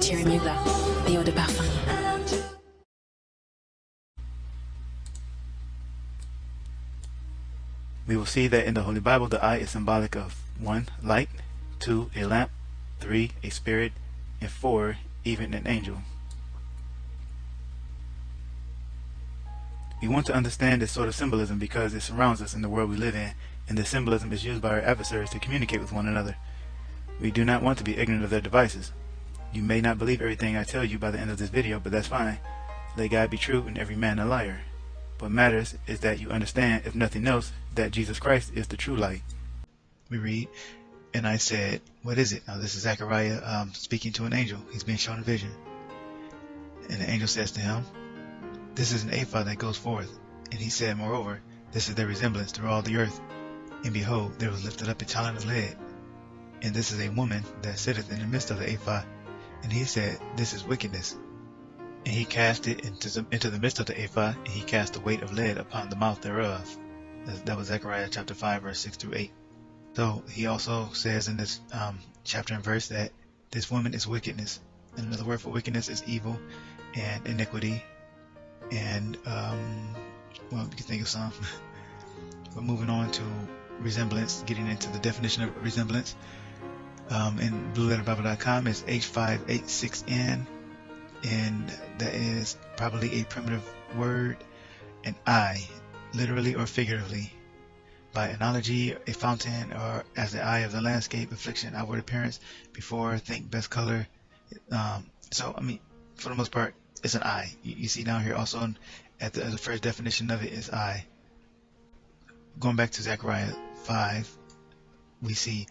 chérie mieux là, et de parfum. We will see that in the Holy Bible, the eye is symbolic of 1. Light, 2. A lamp, 3. A spirit, and 4. Even an angel. We want to understand this sort of symbolism because it surrounds us in the world we live in, and this symbolism is used by our adversaries to communicate with one another. We do not want to be ignorant of their devices. You may not believe everything I tell you by the end of this video, but that's fine. Let God be true and every man a liar. What matters is that you understand, if nothing else, that Jesus Christ is the true light. We read, and I said, what is it? Now this is Zechariah speaking to an angel. He's being shown a vision. And the angel says to him, this is an ephah that goes forth. And he said, moreover, this is their resemblance through all the earth. And behold, there was lifted up a talent of lead. And this is a woman that sitteth in the midst of the ephah. And he said, this is wickedness. And he cast it into the midst of the ephah, and he cast the weight of lead upon the mouth thereof. That was Zechariah chapter 5, verse 6 through 8. So he also says in this chapter and verse that this woman is wickedness. And another word for wickedness is evil and iniquity. And, well, you can think of some. But moving on to resemblance, getting into the definition of resemblance. In blueletterbible.com is H586N. And that is probably a primitive word, an eye, literally or figuratively. By analogy, a fountain, or as the eye of the landscape, affliction, outward appearance, before, think, best color. So, I mean, for the most part, it's an eye. You see down here also at the first definition of it is eye. Going back to Zechariah 5, we see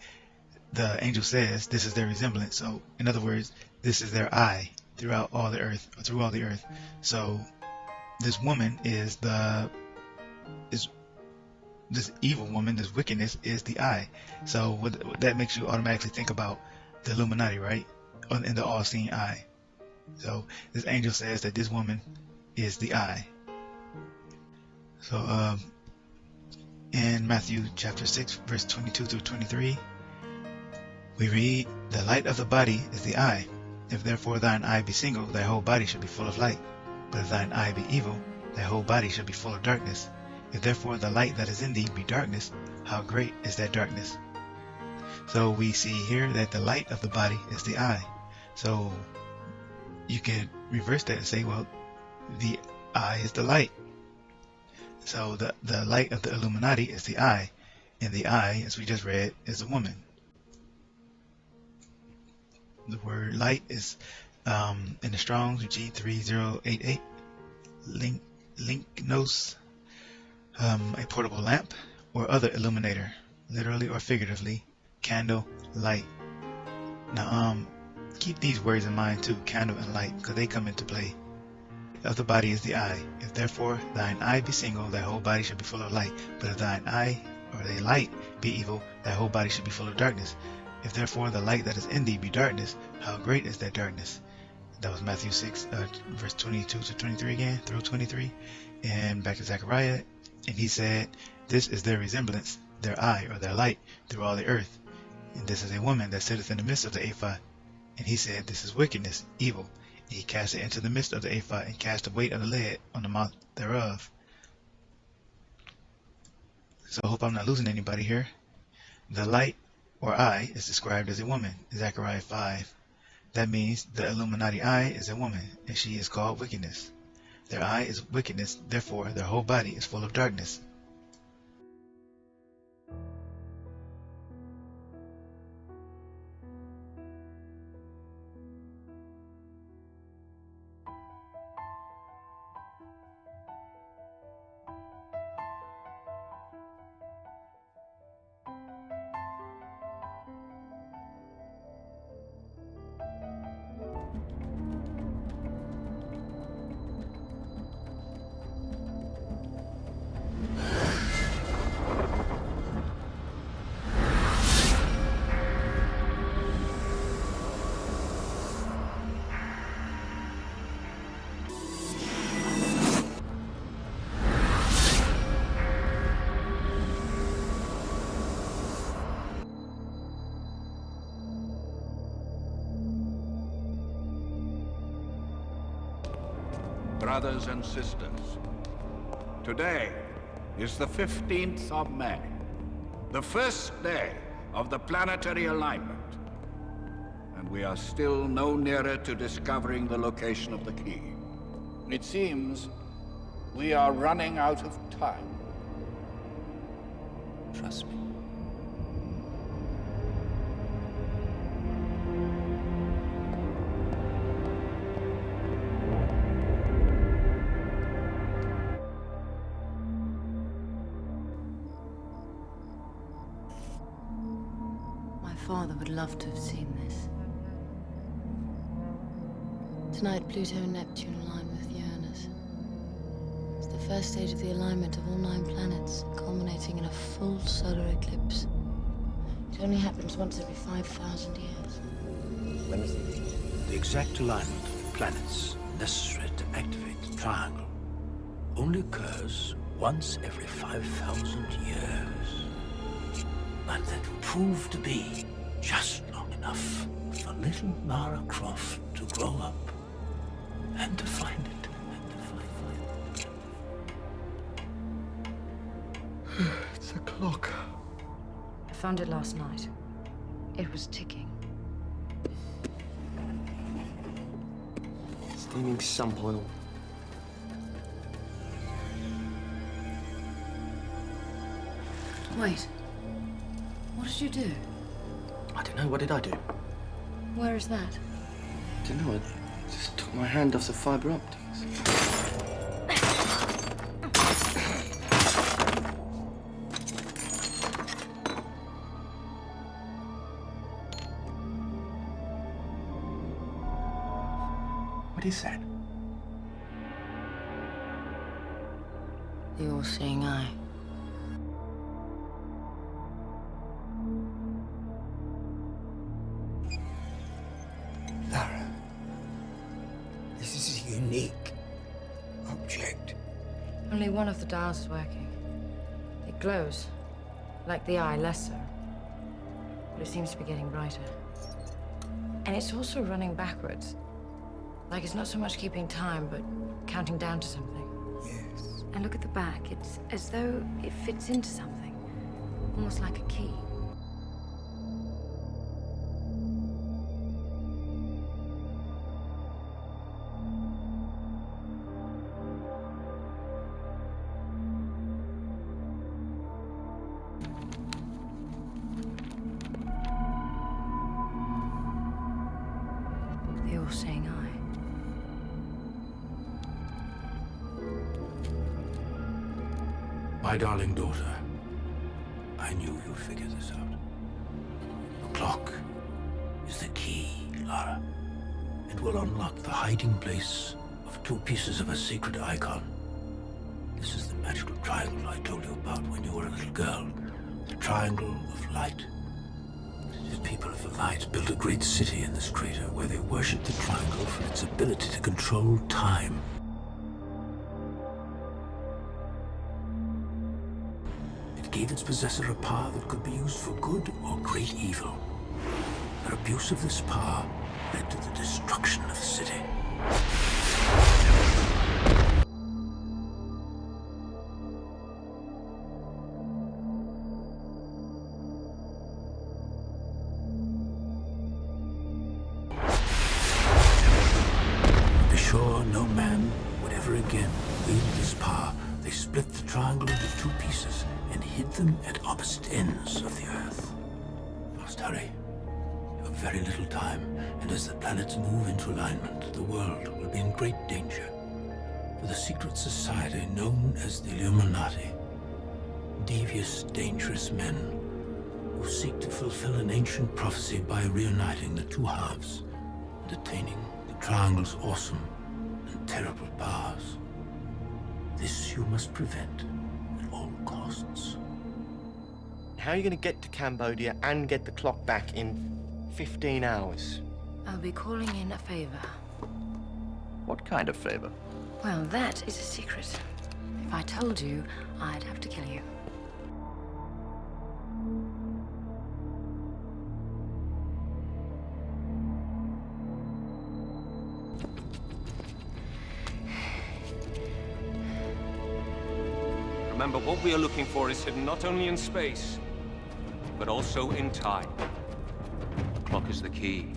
the angel says this is their resemblance. So, in other words, this is their eye throughout all the earth, or through all the earth. So this woman is this evil woman, this wickedness is the eye. So that makes you automatically think about the Illuminati, right? In the all-seeing eye. So this angel says that this woman is the eye. So in Matthew chapter 6, verse 22 through 23, we read, the light of the body is the eye. If therefore thine eye be single, thy whole body shall be full of light. But if thine eye be evil, thy whole body shall be full of darkness. If therefore the light that is in thee be darkness, how great is that darkness? So we see here that the light of the body is the eye. So you can reverse that and say, well, the eye is the light. So the light of the Illuminati is the eye. And the eye, as we just read, is a woman. The word light is in the Strong's G3088, linknos, a portable lamp or other illuminator, literally or figuratively, candle, light. Now keep these words in mind too, candle and light, because they come into play. Of the body is the eye. If therefore thine eye be single, thy whole body shall be full of light. But if thine eye or thy light be evil, thy whole body shall be full of darkness. If therefore the light that is in thee be darkness, how great is that darkness? That was Matthew 6, verse 22 to 23 again, through 23. And back to Zechariah. And he said, this is their resemblance, their eye or their light through all the earth. And this is a woman that sitteth in the midst of the ephah. And he said, this is wickedness, evil. And he cast it into the midst of the ephah and cast the weight of the lead on the mouth thereof. So I hope I'm not losing anybody here. The light or eye is described as a woman, Zechariah 5. That means the Illuminati eye is a woman, and she is called wickedness. Their eye is wickedness, therefore their whole body is full of darkness. brothers and sisters. Today is the 15th of May, the first day of the planetary alignment. And we are still no nearer to discovering the location of the key. It seems we are running out of time. Trust me. My father would love to have seen this. Tonight, Pluto and Neptune align with Uranus. It's the first stage of the alignment of all 9 planets, culminating in a full solar eclipse. It only happens once every 5,000 years. When is the date? The exact alignment of planets necessary to activate the triangle only occurs once every 5,000 years. And that proved to be just long enough for little Lara Croft to grow up and to find it. It's a clock. I found it last night. It was ticking. Steaming sump oil. Wait. What did you do? I don't know, what did I do? Where is that? I don't know, I just took my hand off the fiber optics. What is that? The all-seeing eye. Lara, this is a unique object. Only one of the dials is working. It glows, like the eye, less so. But it seems to be getting brighter. And it's also running backwards. Like it's not so much keeping time, but counting down to something. Yes. And look at the back. It's as though it fits into something. Almost like a key. The all-seeing eye. My darling daughter, I knew you'd figure this out. The clock is the key, Lara. It will unlock the hiding place of 2 pieces of a sacred icon. This is the magical triangle I told you about when you were a little girl. The triangle of light. The people of the light built a great city in this crater where they worshipped the triangle for its ability to control time. It gave its possessor a power that could be used for good or great evil. Their abuse of this power led to the destruction of the city. To be sure no man would ever again wield this power, they split the triangle into 2 pieces and hid them at opposite ends of the earth. Must hurry. You have very little time, and as the planets move into alignment, the world will be in great danger. For the secret society known as the Illuminati, devious, dangerous men who seek to fulfill an ancient prophecy by reuniting the 2 halves and attaining the triangle's awesome and terrible powers. This you must prevent at all costs. How are you going to get to Cambodia and get the clock back in 15 hours? I'll be calling in a favor. What kind of favor? Well, that is a secret. If I told you, I'd have to kill you. Remember, what we are looking for is hidden not only in space, but also in time. The clock is the key.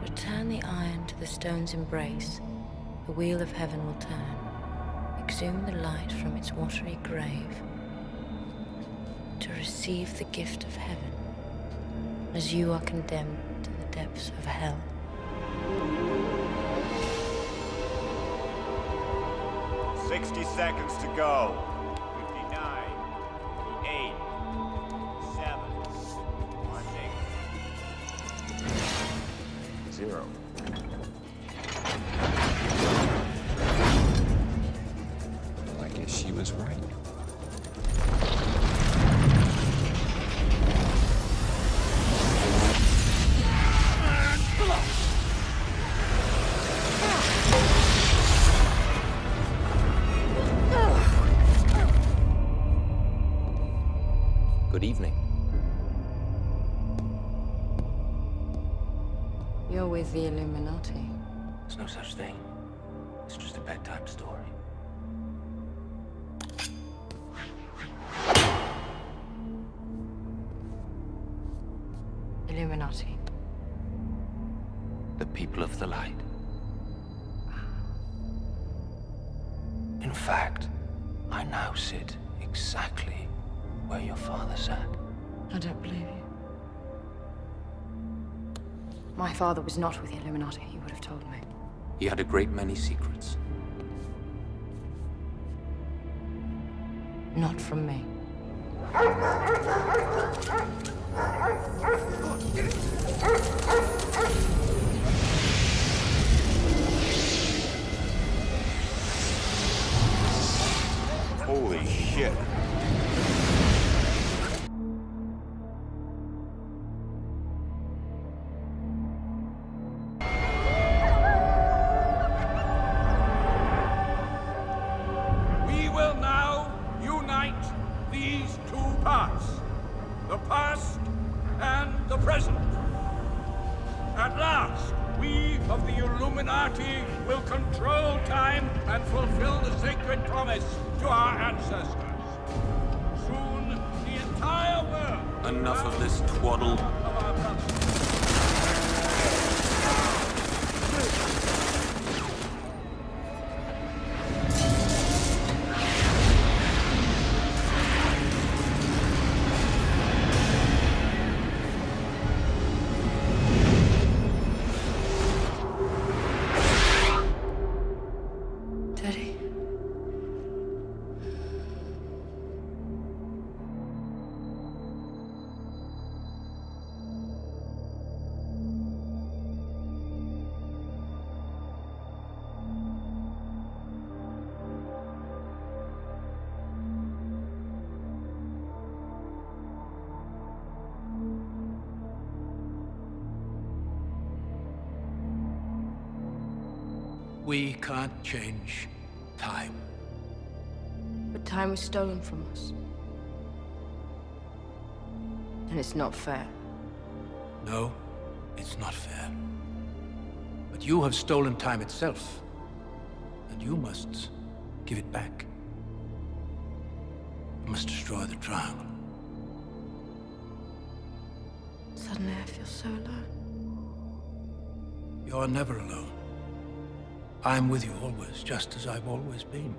Return the iron to the stone's embrace. The wheel of heaven will turn. Exhume the light from its watery grave. To receive the gift of heaven, as you are condemned to the depths of hell. 60 seconds to go. 59, 8, 7, 6, 0. Well, I guess she was right. Good evening. You're with the Illuminati. There's no such thing. It's just a bedtime story. Illuminati. The people of the light. In fact, I now sit exactly where your father sat. I don't believe you. My father was not with the Illuminati, he would have told me. He had a great many secrets. Not from me. Holy shit. We will now unite these two parts, the past and the present. At last, we of the Illuminati will control time and fulfill the sacred promise to our ancestors. Soon, the entire world... Enough of this twaddle. ...of our brothers. Daddy. We can't change time. But time was stolen from us. And it's not fair. No, it's not fair. But you have stolen time itself. And you must give it back. You must destroy the triangle. Suddenly I feel so alone. You're never alone. I'm with you always, just as I've always been.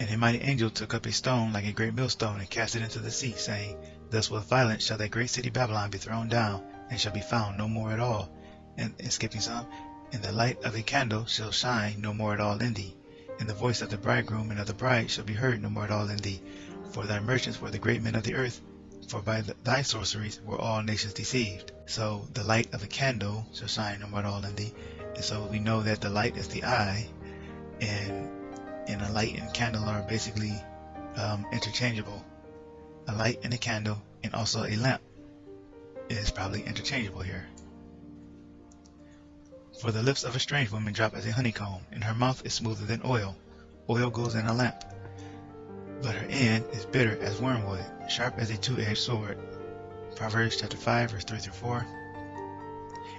And a mighty angel took up a stone like a great millstone and cast it into the sea, saying, Thus with violence shall that great city Babylon be thrown down, and shall be found no more at all. And skipping some, and the light of a candle shall shine no more at all in thee, and the voice of the bridegroom and of the bride shall be heard no more at all in thee. For thy merchants were the great men of the earth, for by thy sorceries were all nations deceived. So the light of a candle shall shine no more at all in thee. And so we know that the light is the eye, and a light and candle are basically interchangeable. A light and a candle and also a lamp is probably interchangeable here. For the lips of a strange woman drop as a honeycomb, and her mouth is smoother than oil. Oil goes in a lamp, but her end is bitter as wormwood, sharp as a two-edged sword. Proverbs chapter 5, verse 3 through 4.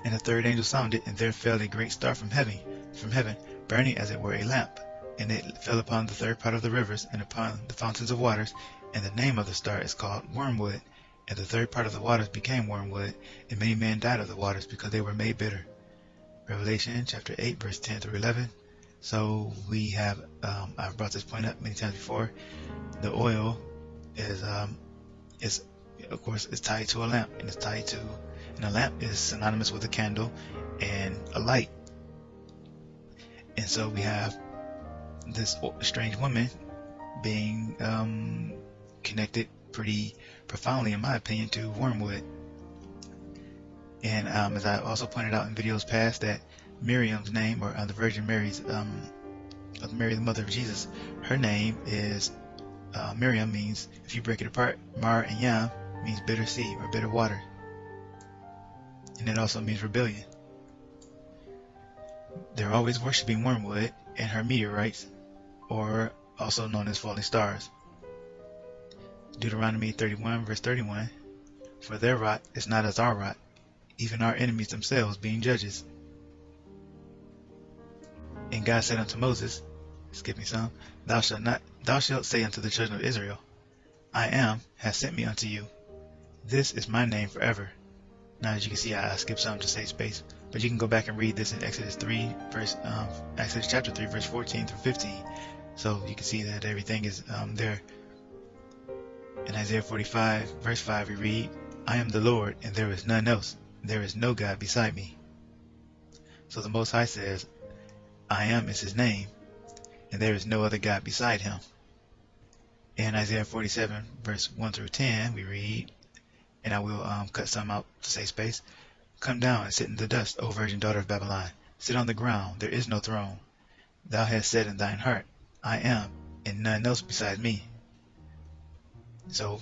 And the third angel sounded, and there fell a great star from heaven, burning as it were a lamp. And it fell upon the third part of the rivers, and upon the fountains of waters. And the name of the star is called Wormwood. And the third part of the waters became wormwood, and many men died of the waters, because they were made bitter. Revelation chapter 8, verse 10 through 11. So we have, I've brought this point up many times before. The oil is of course, is tied to a lamp, and a lamp is synonymous with a candle and a light. And so we have this strange woman being connected pretty profoundly, in my opinion, to wormwood. And as I also pointed out in videos past, that Miriam's name, or the Virgin Mary's, Mary the mother of Jesus, her name is Miriam, means, if you break it apart, Mar and Yam means bitter sea or bitter water, and it also means rebellion. They're always worshiping wormwood and her meteorites, or also known as falling stars. Deuteronomy 31, verse 31. For their rot is not as our rot, even our enemies themselves being judges. And God said unto Moses, skipping some, Thou shalt say unto the children of Israel, I am has sent me unto you. This is my name forever. Now, as you can see, I skipped some to save space, but you can go back and read this in Exodus chapter 3, verse 14 through 15. So you can see that everything is there. In Isaiah 45, verse 5, we read, I am the Lord, and there is none else. There is no God beside me. So the Most High says, I am is his name, and there is no other God beside him. In Isaiah 47, verse 1 through 10, we read, and I will cut some out to save space. Come down and sit in the dust, O virgin daughter of Babylon. Sit on the ground, there is no throne. Thou hast said in thine heart, I am, and none else besides me. So,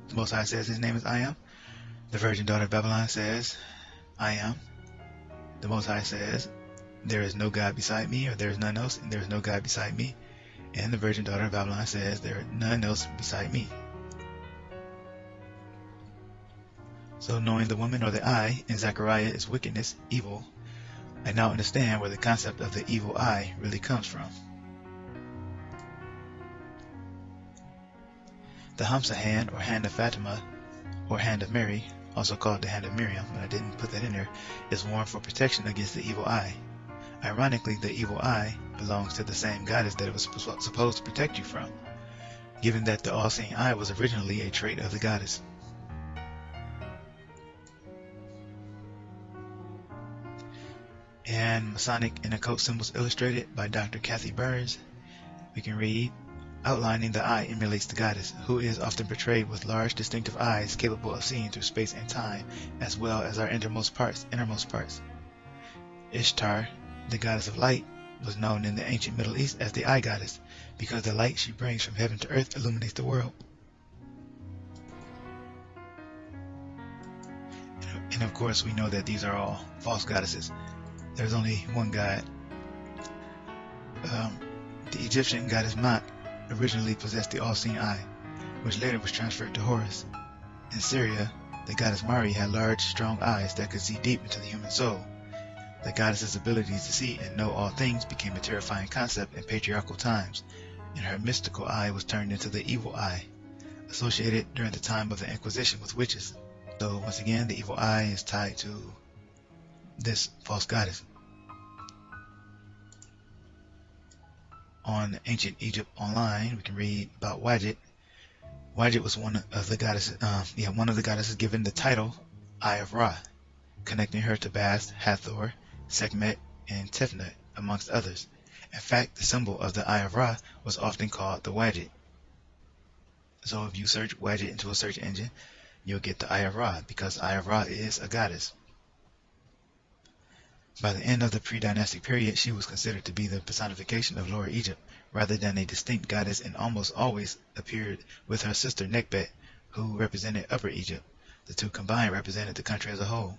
the Most High says his name is I am. The virgin daughter of Babylon says, I am. The Most High says, there is no God beside me, or there is none else, and there is no God beside me. And the virgin daughter of Babylon says, there is none else beside me. So knowing the woman or the eye in Zechariah is wickedness, evil, I now understand where the concept of the evil eye really comes from. The Hamsa hand, or hand of Fatima, or hand of Mary, also called the hand of Miriam, but I didn't put that in there, is worn for protection against the evil eye. Ironically, the evil eye belongs to the same goddess that it was supposed to protect you from, given that the all-seeing eye was originally a trait of the goddess. And Masonic and Occult Symbols Illustrated by Dr. Kathy Burns, we can read, outlining the eye emulates the goddess, who is often portrayed with large distinctive eyes capable of seeing through space and time, as well as our innermost parts. Ishtar, the goddess of light, was known in the ancient Middle East as the eye goddess, because the light she brings from heaven to earth illuminates the world. And of course, we know that these are all false goddesses. There's only one god. The Egyptian goddess Mat originally possessed the all-seeing eye, which later was transferred to Horus. In Syria, the goddess Mari had large, strong eyes that could see deep into the human soul. The goddess's ability to see and know all things became a terrifying concept in patriarchal times, and her mystical eye was turned into the evil eye, associated during the time of the Inquisition with witches. So once again, the evil eye is tied to this false goddess. on Ancient Egypt Online, we can read about Wadjet. Wadjet was one of the goddesses given the title Eye of Ra, connecting her to Bast, Hathor, Sekhmet, and Tefnut, amongst others. In fact, the symbol of the Eye of Ra was often called the Wadjet. So if you search Wadjet into a search engine, you'll get the Eye of Ra, because Eye of Ra is a goddess. By the end of the pre-dynastic period, she was considered to be the personification of Lower Egypt, rather than a distinct goddess, and almost always appeared with her sister Nekhbet, who represented Upper Egypt. The two combined represented the country as a whole.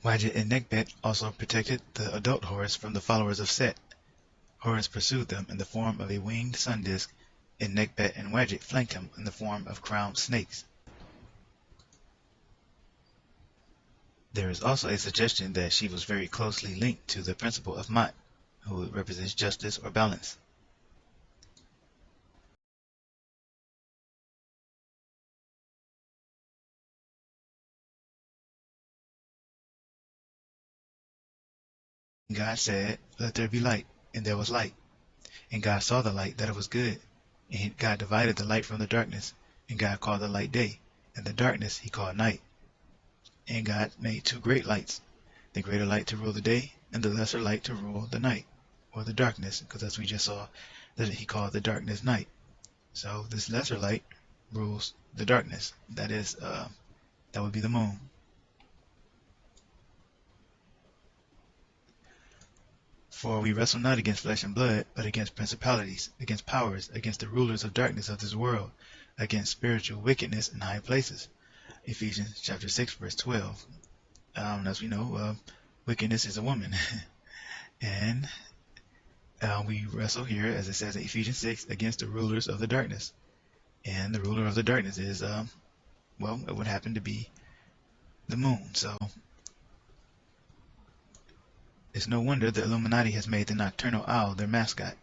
Wadjet and Nekhbet also protected the adult Horus from the followers of Set. Horus pursued them in the form of a winged sun disk, and Nekhbet and Wadjet flanked him in the form of crowned snakes. There is also a suggestion that she was very closely linked to the principle of Mat, who represents justice or balance. God said, "Let there be light," and there was light. And God saw the light, that it was good. And God divided the light from the darkness. And God called the light day, and the darkness he called night. And God made two great lights, the greater light to rule the day, and the lesser light to rule the night, or the darkness, because as we just saw, that he called the darkness night. So this lesser light rules the darkness. That is, that would be the moon. For we wrestle not against flesh and blood, but against principalities, against powers, against the rulers of darkness of this world, against spiritual wickedness in high places. Ephesians chapter 6, verse 12. As we know, wickedness is a woman. And we wrestle here, as it says in Ephesians 6, against the rulers of the darkness. And the ruler of the darkness is, well, it would happen to be the moon. So it's no wonder the Illuminati has made the nocturnal owl their mascot.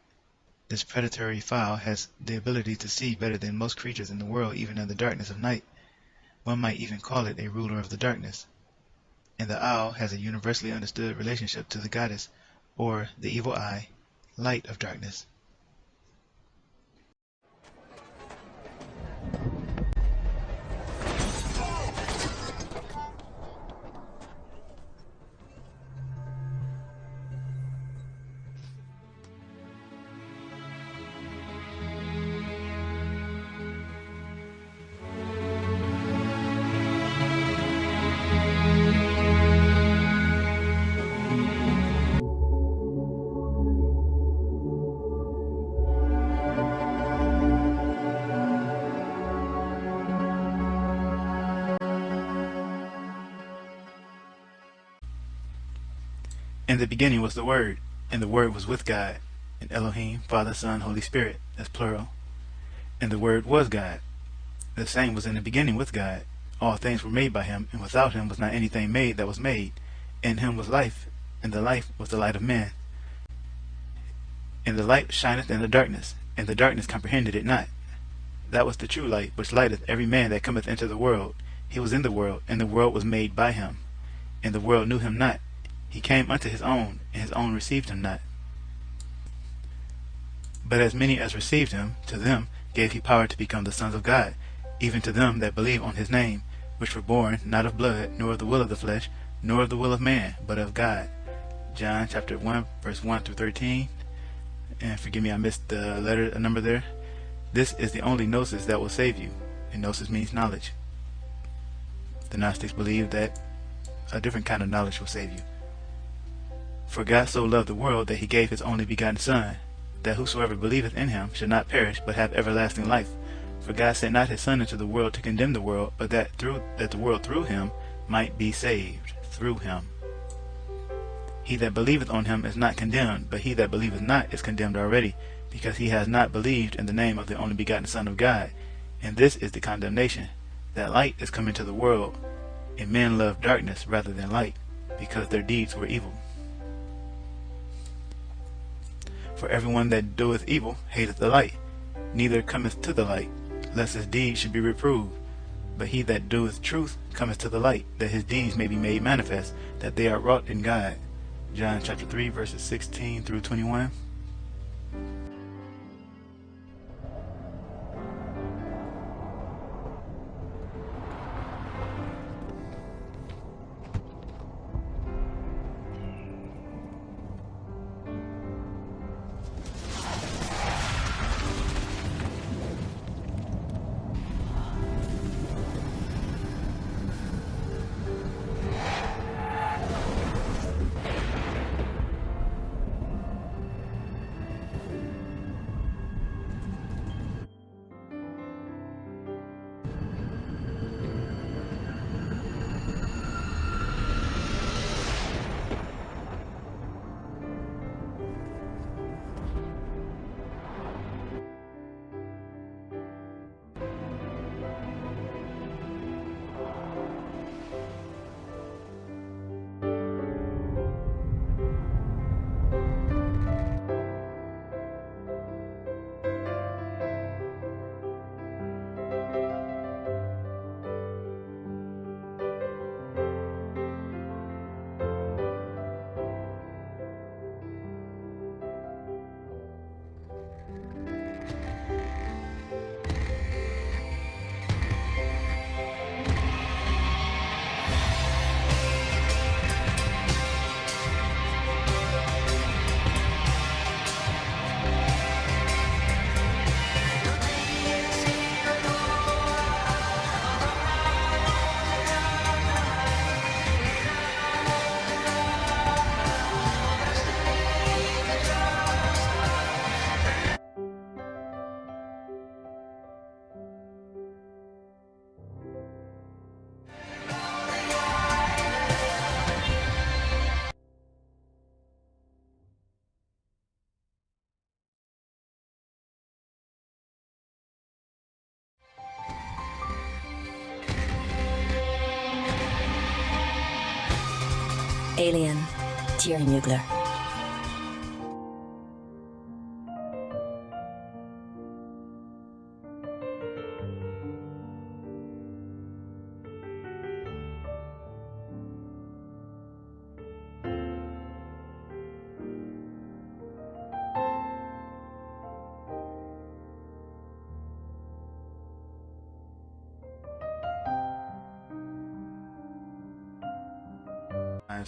This predatory fowl has the ability to see better than most creatures in the world, even in the darkness of night. One might even call it a ruler of the darkness. And the owl has a universally understood relationship to the goddess, or the evil eye, light of darkness. In the beginning was the Word, and the Word was with God, and Elohim, Father, Son, Holy Spirit, that's plural. And the Word was God. The same was in the beginning with God. All things were made by him, and without him was not anything made that was made. In him was life, and the life was the light of men. And the light shineth in the darkness, and the darkness comprehended it not. That was the true light, which lighteth every man that cometh into the world. He was in the world, and the world was made by him, and the world knew him not. He came unto his own, and his own received him not. But as many as received him, to them gave he power to become the sons of God, even to them that believe on his name, which were born not of blood, nor of the will of the flesh, nor of the will of man, but of God. John chapter 1, verse 1 through 13. And forgive me, I missed the number there. This is the only gnosis that will save you, and gnosis means knowledge. The Gnostics believe that a different kind of knowledge will save you. For God so loved the world that he gave his only begotten Son, that whosoever believeth in him should not perish, but have everlasting life. For God sent not his Son into the world to condemn the world, but that the world through him might be saved, through him. He that believeth on him is not condemned, but he that believeth not is condemned already, because he has not believed in the name of the only begotten Son of God. And this is the condemnation, that light is come into the world, and men love darkness rather than light, because their deeds were evil. For everyone that doeth evil hateth the light, neither cometh to the light, lest his deeds should be reproved. But he that doeth truth cometh to the light, that his deeds may be made manifest, that they are wrought in God. John chapter 3, verses 16 through 21. Alien, Thierry Mugler.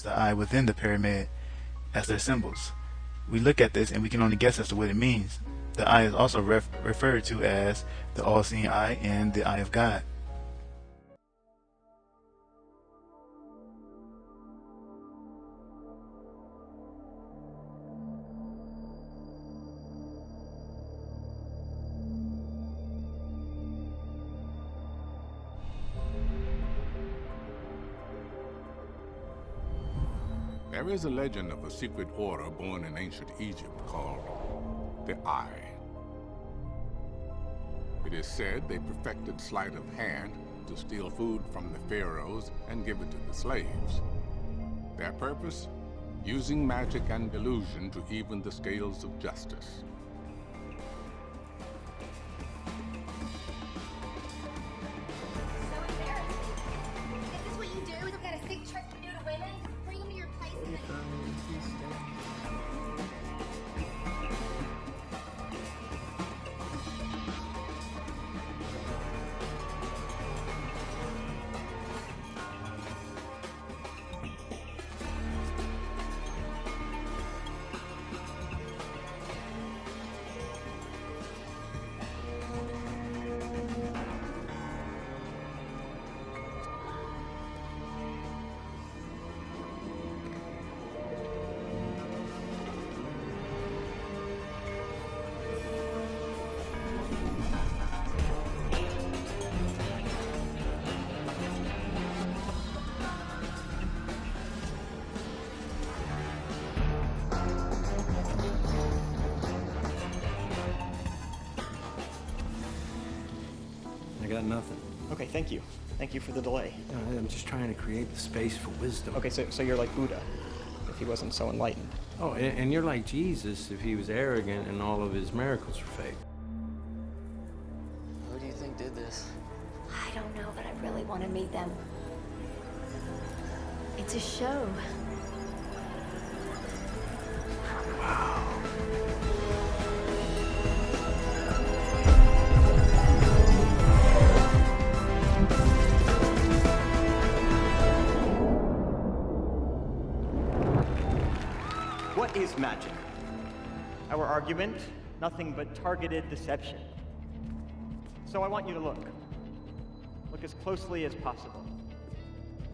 The eye within the pyramid as their symbols. We look at this and we can only guess as to what it means. The eye is also referred to as the all-seeing eye and the eye of God. There is a legend of a secret order born in ancient Egypt called the Eye. It is said they perfected sleight of hand to steal food from the pharaohs and give it to the slaves. Their purpose? Using magic and illusion to even the scales of justice. Got nothing. Okay, thank you. Thank you for the delay. No, I'm just trying to create the space for wisdom. Okay, so you're like Buddha, if he wasn't so enlightened. Oh, and you're like Jesus if he was arrogant and all of his miracles were fake. Who do you think did this? I don't know, but I really want to meet them. It's a show. What is magic? Our argument, nothing but targeted deception. So I want you to look. Look as closely as possible.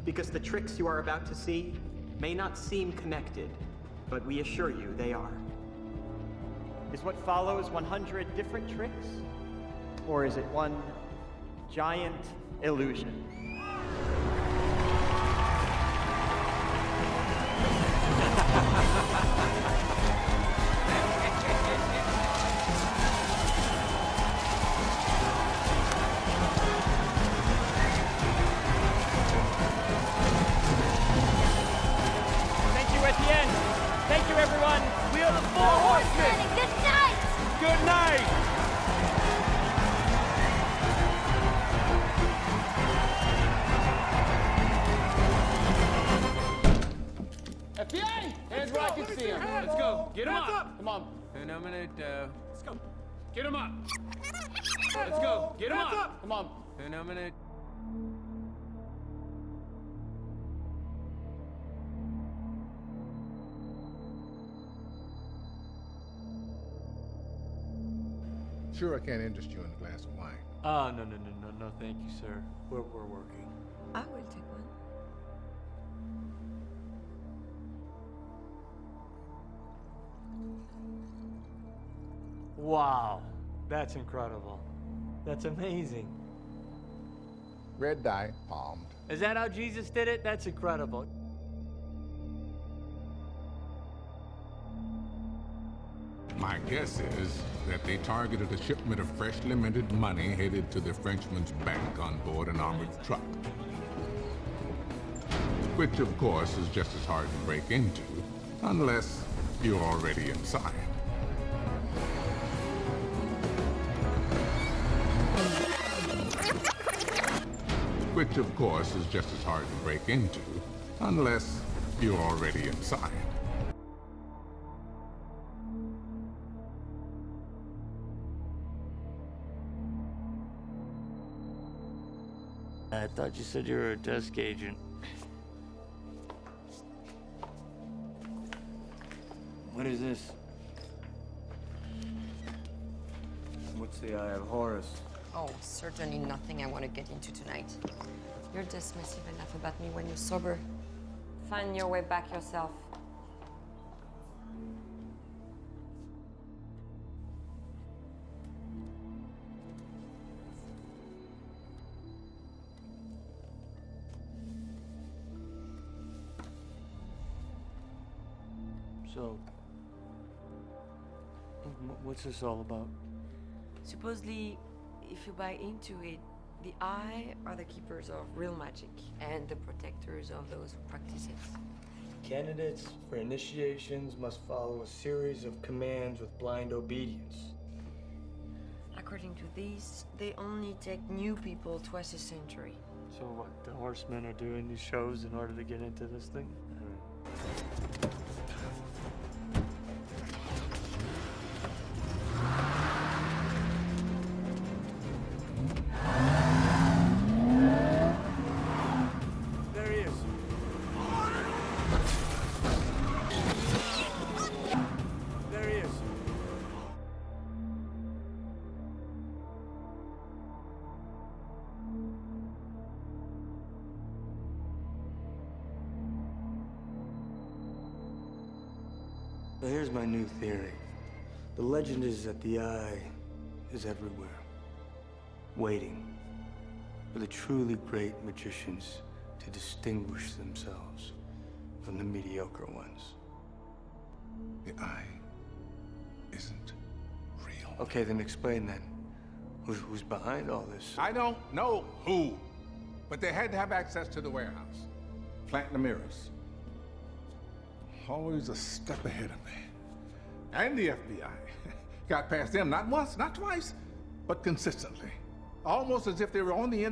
Because the tricks you are about to see may not seem connected, but we assure you they are. Is what follows 100 different tricks? Or is it one giant illusion? Thank you, everyone. We are the Four Horsemen. Good night. Good night. FBI! Hands where I can see him. Let's go. Get him up. Come on. Phenomenal. Let's go. Get him up. Let's go. Get him up. Come on. Phenomenal. Sure, I can't interest you in a glass of wine. No, thank you, sir. We're working. I will take one. Wow, that's incredible. That's amazing. Red dye, palmed. Is that how Jesus did it? That's incredible. My guess is that they targeted a shipment of freshly minted money headed to the Frenchman's bank on board an armored truck. Which, of course, is just as hard to break into, unless you're already inside. Which, of course, is just as hard to break into, unless you're already inside. I thought you said you were a desk agent. What is this? What's the Eye of Horus? Oh, certainly nothing I want to get into tonight. You're dismissive enough about me when you're sober. Find your way back yourself. So, what's this all about? Supposedly, if you buy into it, the Eye are the keepers of real magic and the protectors of those who practice it. Candidates for initiations must follow a series of commands with blind obedience. According to these, they only take new people twice a century. So what, the horsemen are doing these shows in order to get into this thing? There he is. There he is. So here's my new theory. The legend is that the Eye is everywhere, waiting for the truly great magicians to distinguish themselves from the mediocre ones. The Eye isn't real. Okay, then explain then. Who's behind all this? I don't know who, but they had to have access to the warehouse. Planting the mirrors. Always a step ahead of me. And the FBI. Got past them not once, not twice, but consistently. Almost as if they were on the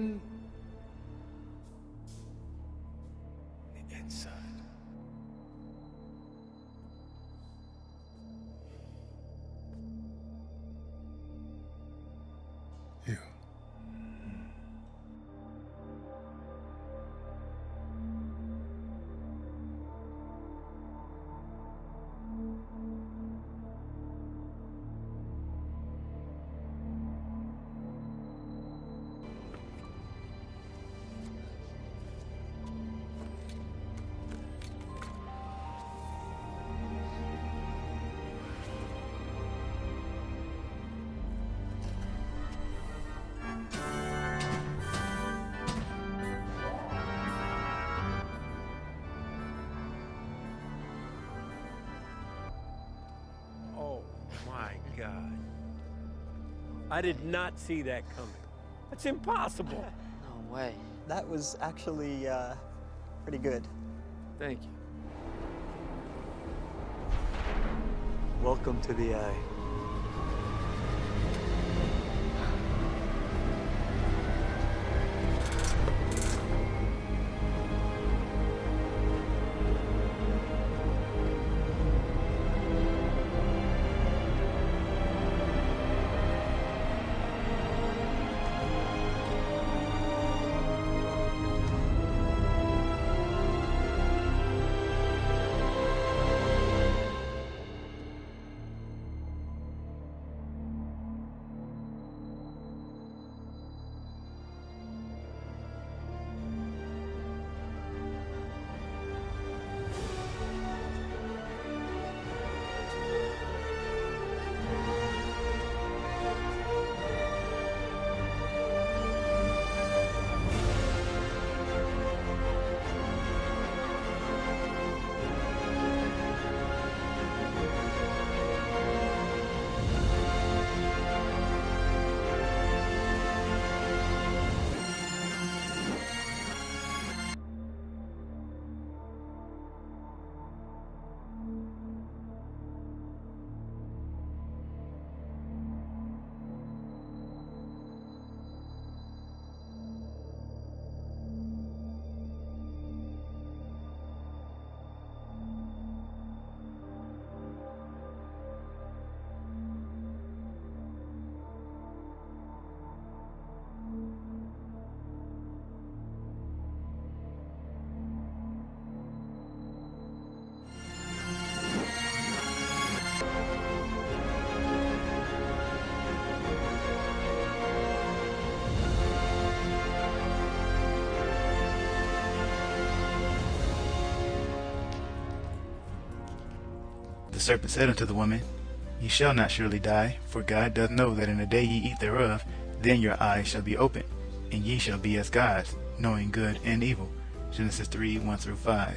God. I did not see that coming. That's impossible. No way. That was actually pretty good. Thank you. Welcome to the Eye. The serpent said unto the woman, Ye shall not surely die, for God doth know that in the day ye eat thereof, then your eyes shall be opened, and ye shall be as gods, knowing good and evil. Genesis 3:1-5.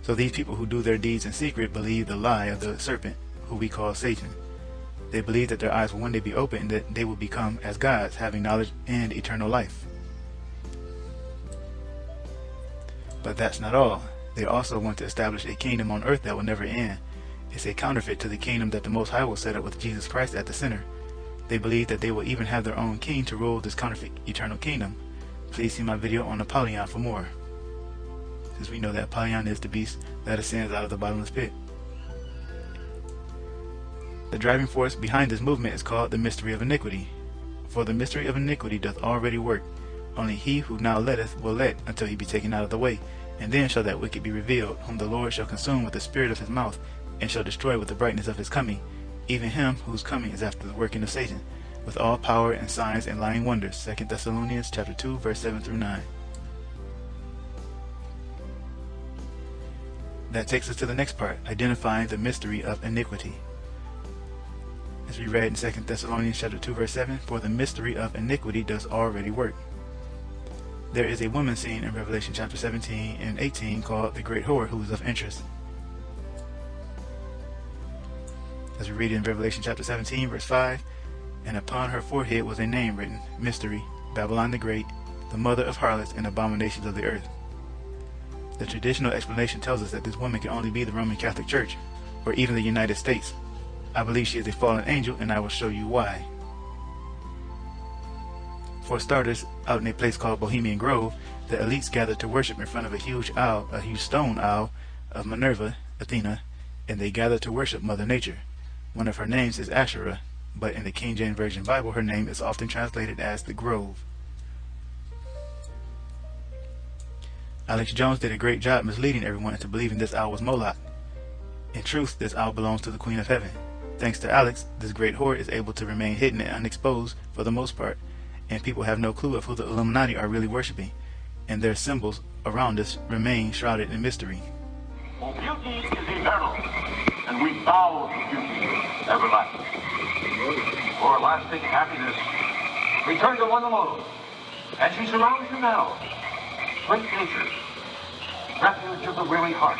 So these people who do their deeds in secret believe the lie of the serpent, who we call Satan. They believe that their eyes will one day be opened and that they will become as gods, having knowledge and eternal life. But that's not all. They also want to establish a kingdom on earth that will never end. It's a counterfeit to the kingdom that the Most High will set up with Jesus Christ at the center. They believe that they will even have their own king to rule this counterfeit eternal kingdom. Please see my video on Apollyon for more, since we know that Apollyon is the beast that ascends out of the bottomless pit. The driving force behind this movement is called the mystery of iniquity. For the mystery of iniquity doth already work. Only he who now letteth will let until he be taken out of the way. And then shall that wicked be revealed, whom the Lord shall consume with the spirit of his mouth, and shall destroy with the brightness of his coming, even him whose coming is after the working of Satan, with all power and signs and lying wonders. 2 Thessalonians chapter 2, verse 7-9. That takes us to the next part, identifying the mystery of iniquity. As we read in 2 Thessalonians chapter 2, verse 7, for the mystery of iniquity does already work. There is a woman seen in Revelation chapter 17 and 18 called the Great Whore, who is of interest. As we read in Revelation chapter 17, verse 5, and upon her forehead was a name written, Mystery, Babylon the Great, the mother of harlots and abominations of the earth. The traditional explanation tells us that this woman can only be the Roman Catholic Church, or even the United States. I believe she is a fallen angel, and I will show you why. For starters, out in a place called Bohemian Grove, the elites gathered to worship in front of a huge stone owl of Minerva, Athena, and they gathered to worship Mother Nature. One of her names is Asherah, but in the King James Version Bible, her name is often translated as the Grove. Alex Jones did a great job misleading everyone into believing this owl was Moloch. In truth, this owl belongs to the Queen of Heaven. Thanks to Alex, this great whore is able to remain hidden and unexposed for the most part, and people have no clue of who the Illuminati are really worshiping, and their symbols around us remain shrouded in mystery. For beauty is eternal, and we bow to beauty everlasting. For lasting happiness, we turn to one alone, and she surrounds you now. Great nature, refuge of the weary heart,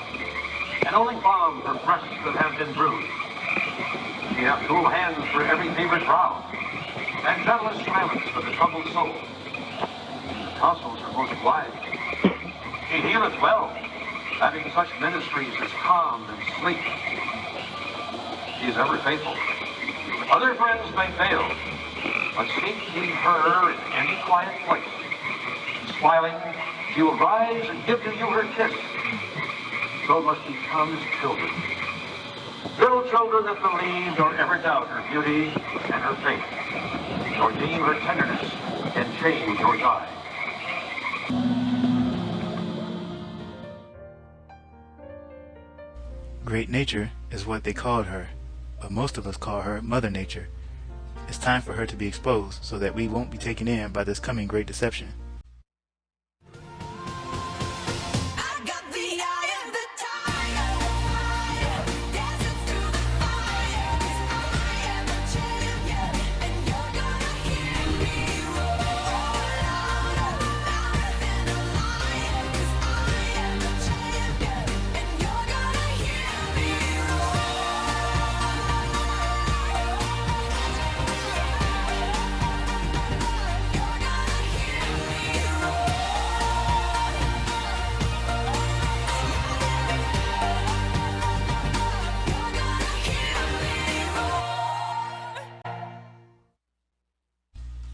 and only balm for breasts that have been bruised. She hath cool hands for every fevered brow, and gentlest silence for the troubled soul. The tonsils are most wide. She healeth well, having such ministries as calm and sleep. She is ever faithful. Other friends may fail, but seek ye her in any quiet place. Smiling, she will rise and give to you her kiss. So must ye come as children. Little children that believe nor ever doubt her beauty and her faith, nor deem her tenderness can change or die. Great Nature is what they called her, but most of us call her Mother Nature. It's time for her to be exposed so that we won't be taken in by this coming great deception.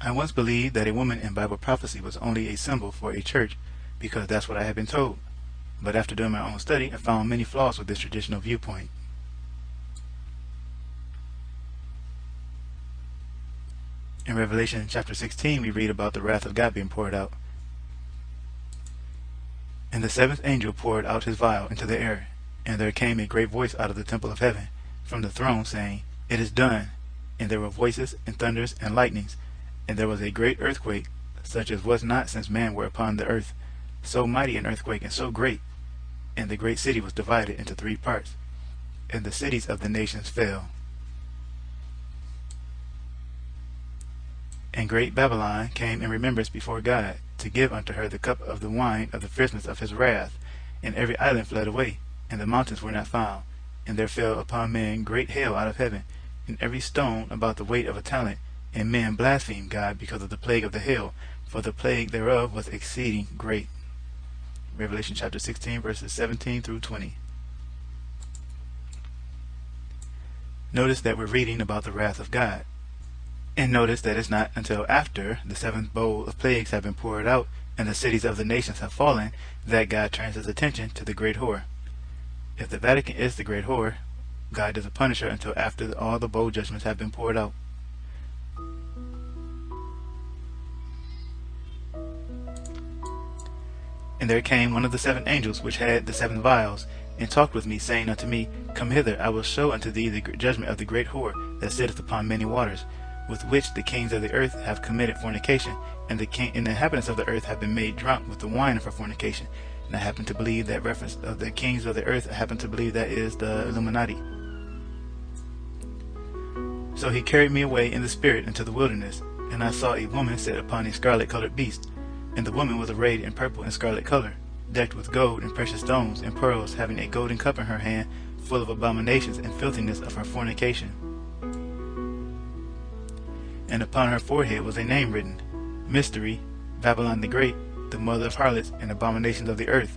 I once believed that a woman in Bible prophecy was only a symbol for a church because that's what I had been told. But after doing my own study, I found many flaws with this traditional viewpoint. In Revelation chapter 16, we read about the wrath of God being poured out. And the seventh angel poured out his vial into the air, and there came a great voice out of the temple of heaven, from the throne, saying, It is done. And there were voices, and thunders, and lightnings, and there was a great earthquake, such as was not since man were upon the earth, so mighty an earthquake, and so great. And the great city was divided into 3 parts, and the cities of the nations fell. And great Babylon came in remembrance before God, to give unto her the cup of the wine of the fierceness of his wrath. And every island fled away, and the mountains were not found. And there fell upon men great hail out of heaven, and every stone about the weight of a talent. And men blasphemed God because of the plague of the hail, for the plague thereof was exceeding great. Revelation chapter 16, verses 17 through 20. Notice that we're reading about the wrath of God. And notice that it's not until after the 7th bowl of plagues have been poured out and the cities of the nations have fallen that God turns his attention to the great whore. If the Vatican is the great whore, God doesn't punish her until after all the bowl judgments have been poured out. And there came one of the 7 angels which had the 7 vials, and talked with me, saying unto me, Come hither, I will show unto thee the judgment of the great whore that sitteth upon many waters, with which the kings of the earth have committed fornication, and the inhabitants of the earth have been made drunk with the wine of her fornication. And I happen to believe that reference of the kings of the earth, I happen to believe that is the Illuminati. So he carried me away in the spirit into the wilderness, and I saw a woman sit upon a scarlet-colored beast. And the woman was arrayed in purple and scarlet color, decked with gold and precious stones and pearls, having a golden cup in her hand, full of abominations and filthiness of her fornication. And upon her forehead was a name written, Mystery, Babylon the Great, the mother of harlots and abominations of the earth.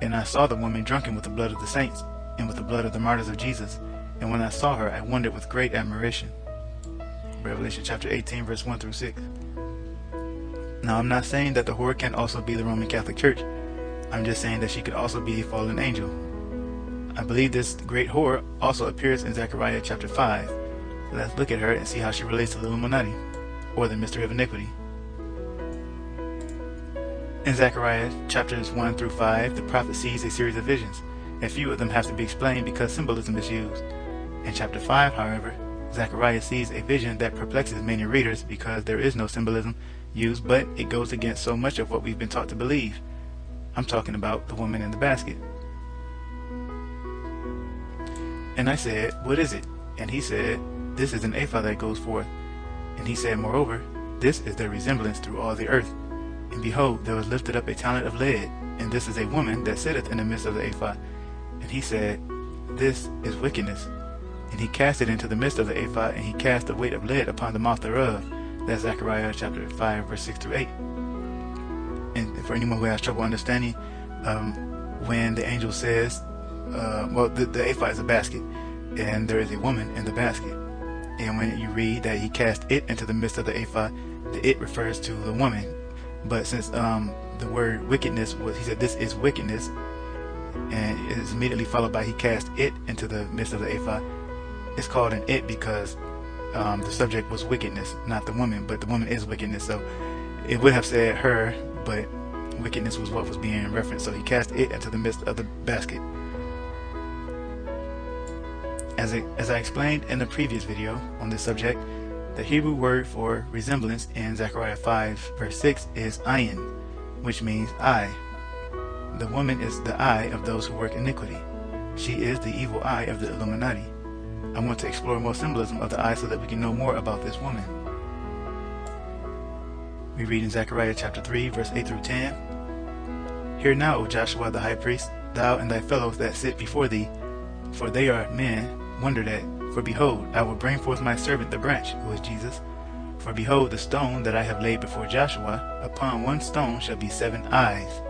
And I saw the woman drunken with the blood of the saints, and with the blood of the martyrs of Jesus. And when I saw her, I wondered with great admiration. Revelation chapter 18, verse 1 through 6. Now, I'm not saying that the whore can also be the Roman Catholic Church. I'm just saying that she could also be a fallen angel. I believe this great whore also appears in Zechariah chapter 5. Let's look at her and see how she relates to the Illuminati, or the mystery of iniquity. In Zechariah chapters 1 through 5, the prophet sees a series of visions. A few of them have to be explained because symbolism is used. In chapter 5, however, Zechariah sees a vision that perplexes many readers because there is no symbolism used, but it goes against so much of what we've been taught to believe. I'm talking about the woman in the basket. And I said, What is it? And he said, This is an ephah that goes forth. And he said, Moreover, this is their resemblance through all the earth. And behold, there was lifted up a talent of lead, and this is a woman that sitteth in the midst of the ephah. And he said, This is wickedness. And he cast it into the midst of the ephod, and he cast the weight of lead upon the mouth thereof. That's Zechariah chapter 5, verse 6 through 8. And for anyone who has trouble understanding, when the angel says, the ephod is a basket, and there is a woman in the basket. And when you read that he cast it into the midst of the ephod, the it refers to the woman. But since the word wickedness was, he said, this is wickedness, and it is immediately followed by he cast it into the midst of the ephod. It's called an it because the subject was wickedness, not the woman, but the woman is wickedness. So it would have said her, but wickedness was what was being referenced. So he cast it into the midst of the basket. As I explained in the previous video on this subject, the Hebrew word for resemblance in Zechariah 5 verse 6 is ayin, which means eye. The woman is the eye of those who work iniquity. She is the evil eye of the Illuminati. I want to explore more symbolism of the eye so that we can know more about this woman. We read in Zechariah chapter 3 verse 8 through 10. Hear now, O Joshua the high priest, thou and thy fellows that sit before thee, for they are men wondered at. For behold, I will bring forth my servant the branch, who is Jesus. For behold, the stone that I have laid before Joshua, upon one stone shall be 7 eyes.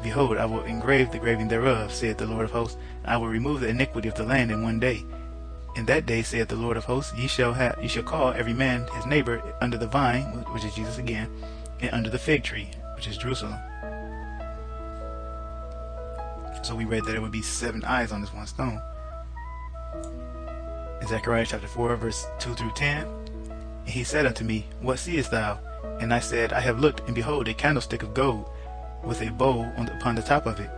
Behold, I will engrave the graving thereof, saith the Lord of hosts, and I will remove the iniquity of the land in one day. In that day, saith the Lord of hosts, ye shall call every man his neighbor under the vine, which is Jesus again, and under the fig tree, which is Jerusalem. So we read that it would be 7 eyes on this one stone. In Zechariah chapter 4 verse 2 through 10, and he said unto me, What seest thou? And I said, I have looked, and behold, a candlestick of gold, with a bowl upon the top of it,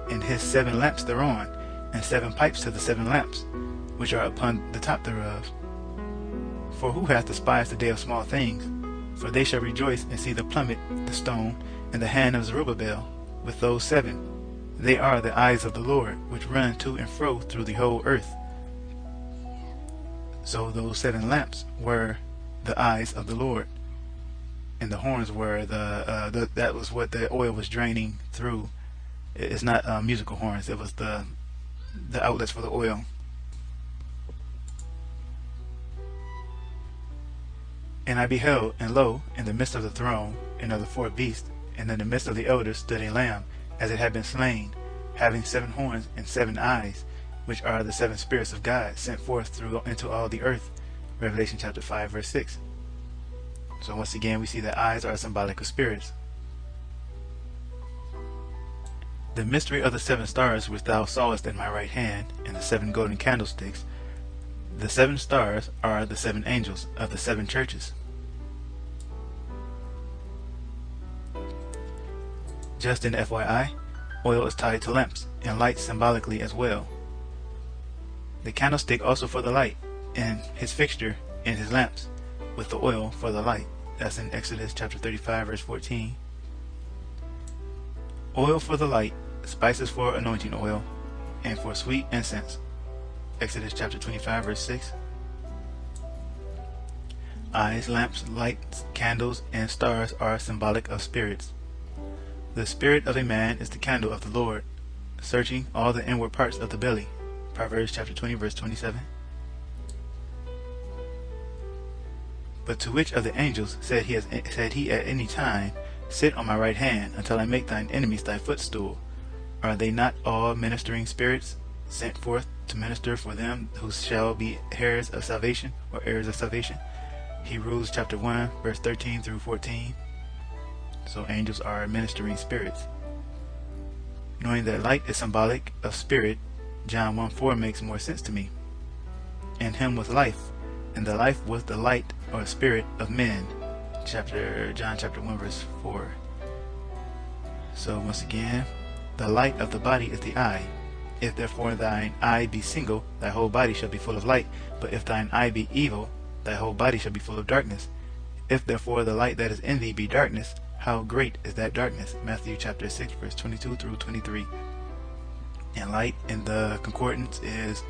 and his 7 lamps thereon, and 7 pipes to the 7 lamps, which are upon the top thereof. For who hath despised the day of small things? For they shall rejoice and see the plummet, the stone, and the hand of Zerubbabel, with those 7. They are the eyes of the Lord, which run to and fro through the whole earth. So those 7 lamps were the eyes of the Lord, and the horns were that was what the oil was draining through. It's not musical horns. It was the outlets for the oil. And I beheld, and lo, in the midst of the throne, and of the 4 beasts, and in the midst of the elders stood a lamb, as it had been slain, having 7 horns and 7 eyes, which are the 7 spirits of God sent forth into all the earth. Revelation chapter 5 verse 6. So once again we see that eyes are symbolic of spirits. The mystery of the 7 stars which thou sawest in my right hand, and the 7 golden candlesticks. The 7 stars are the 7 angels of the 7 churches. Just in FYI, oil is tied to lamps and lights symbolically as well. The candlestick also for the light, and his fixture and his lamps, with the oil for the light. That's in Exodus chapter 35 verse 14. Oil for the light, spices for anointing oil, and for sweet incense. Exodus chapter 25 verse 6. Eyes, lamps, lights, candles, and stars are symbolic of spirits. The spirit of a man is the candle of the Lord, searching all the inward parts of the belly. Proverbs chapter 20 verse 27. But to which of the angels said he at any time, Sit on my right hand until I make thine enemies thy footstool? Are they not all ministering spirits, sent forth to minister for them who shall be heirs of salvation, or heirs of salvation? Hebrews chapter 1 verse 13 through 14. So angels are ministering spirits. Knowing that light is symbolic of spirit, John 1:4 makes more sense to me. In him was life, and the life was the light or spirit of men. John chapter 1 verse 4. So once again, the light of the body is the eye. If therefore thine eye be single, thy whole body shall be full of light. But if thine eye be evil, thy whole body shall be full of darkness. If therefore the light that is in thee be darkness, how great is that darkness? Matthew chapter 6 verse 22 through 23. And light in the concordance is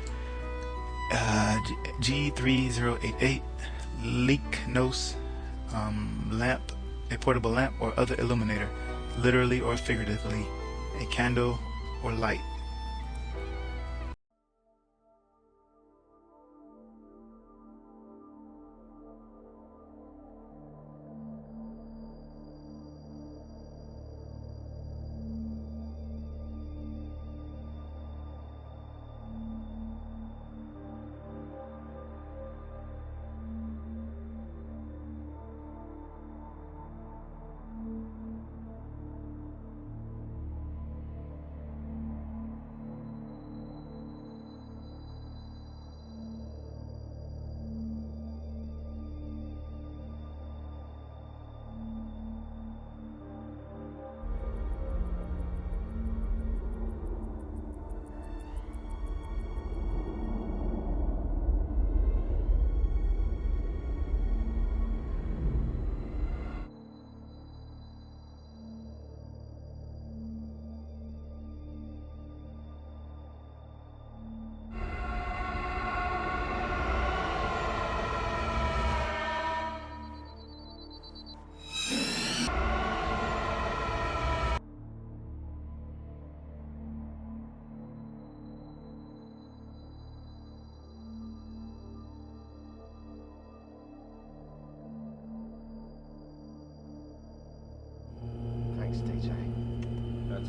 G3088, Lychnos, lamp, a portable lamp or other illuminator, literally or figuratively, a candle or light.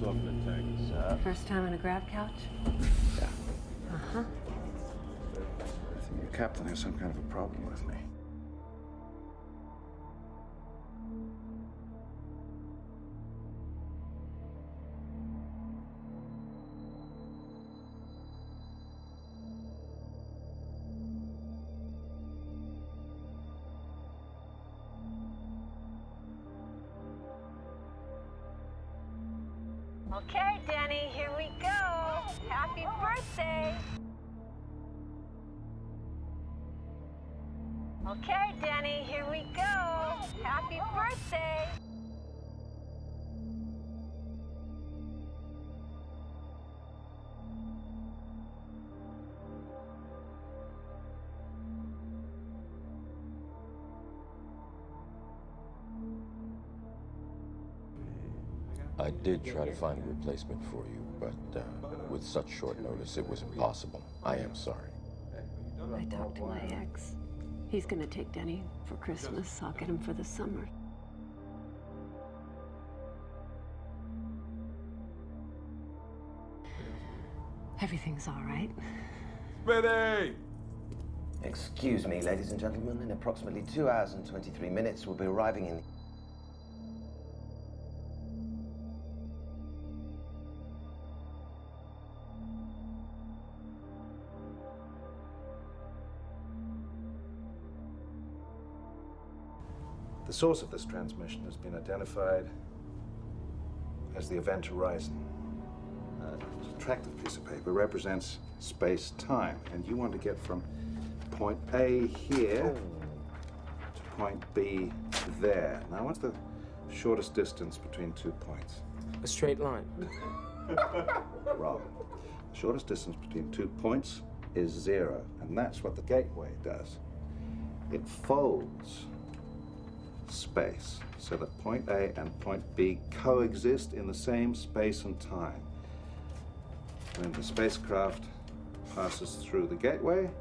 softening tank, sir. First time on a grab couch? Yeah. Uh-huh. I think the captain has some kind of a problem with me. Okay, Danny, here we go. Happy birthday. Okay, Danny, here we go. Happy birthday. I did try to find a replacement for you, but with such short notice, it was impossible. I am sorry. I talked to my ex. He's gonna take Denny for Christmas. I'll get him for the summer. Everything's all right. Ready! Excuse me, ladies and gentlemen. In approximately 2 hours and 23 minutes, we'll be arriving in... The source of this transmission has been identified as the event horizon. This attractive piece of paper represents space-time, and you want to get from point A here to point B there. Now, what's the shortest distance between 2 points? A straight line. Wrong. The shortest distance between 2 points is 0, and that's what the gateway does. It folds space so that point A and point B coexist in the same space and time. When the spacecraft passes through the gateway,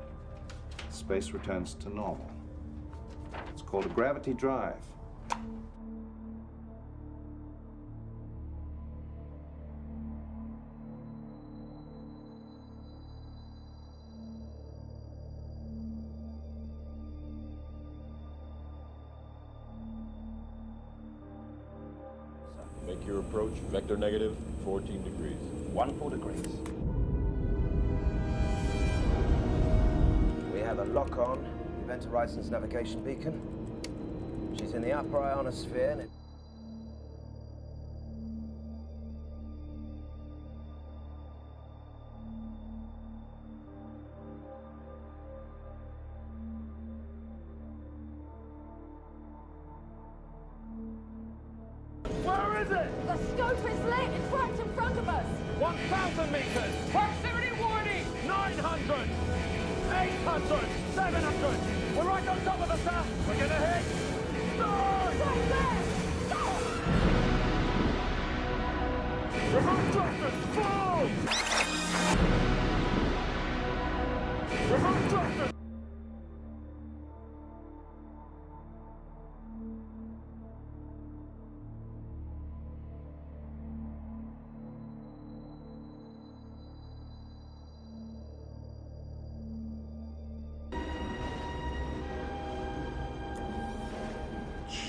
space returns to normal. It's called a gravity drive. Make your approach vector negative 14 degrees. 14 degrees. We have a lock on Event Horizon's navigation beacon. She's in the upper ionosphere and it... Where is it? The scope is lit. It's right in front of us. 1,000 meters. Proximity warning. 900. 800. 700. We're right on top of us, sir. We're gonna hit. Start! Right there. Stop! Reverse thrusters. Full! Reverse thrusters.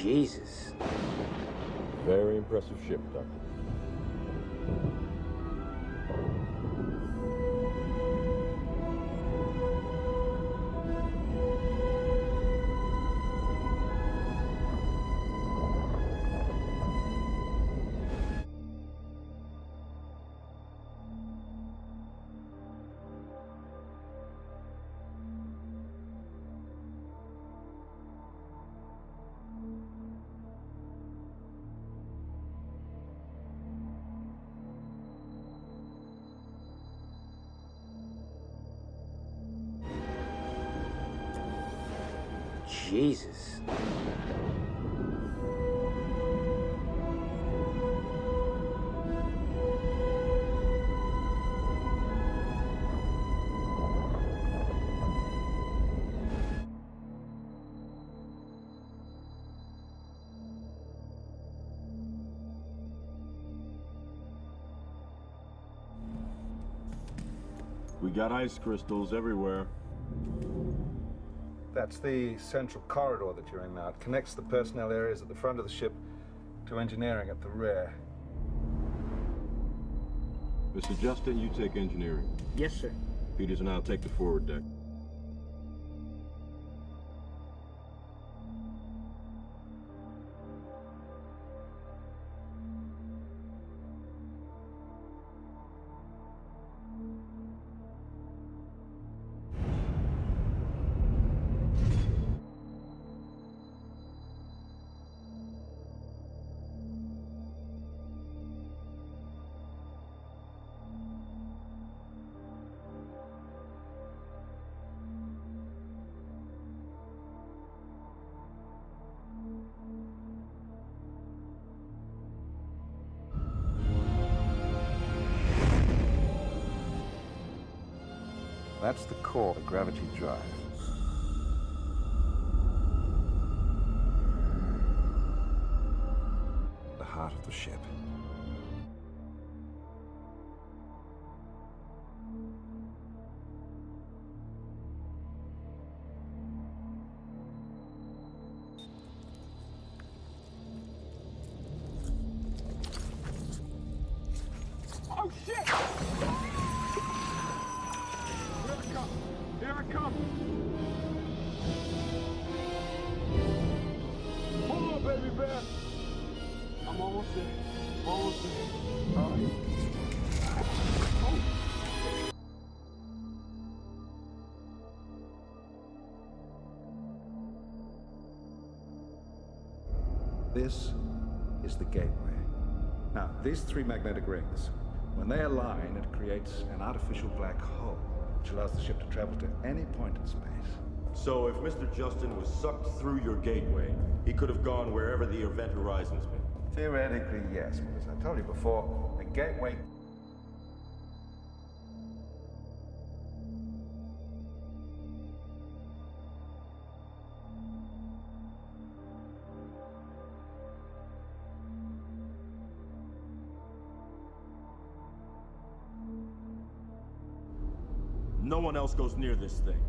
Jesus. Very impressive ship, Doctor. Jesus. got ice crystals everywhere. That's the central corridor that you're in now. It connects the personnel areas at the front of the ship to engineering at the rear. Mr. Justin, you take engineering. Yes, sir. Peters and I'll take the forward deck. That's the core, the gravity drive. The heart of the ship. Oh, shit! Here it comes! Hold on, baby bear! I'm almost there. Almost there. All right. Oh. This is the gateway. Now, these three magnetic rings, when they align, it creates an artificial black hole, which allows the ship to travel to any point in space. So if Mr. Justin was sucked through your gateway, he could have gone wherever the event horizon's been. Theoretically, yes, but as I told you before, the gateway... No one else goes near this thing.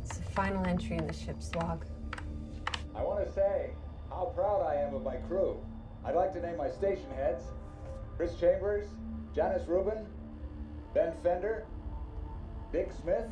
It's the final entry in the ship's log. I want to say how proud I am of my crew. I'd like to name my station heads: Chris Chambers, Janice Rubin, Ben Fender, Dick Smith.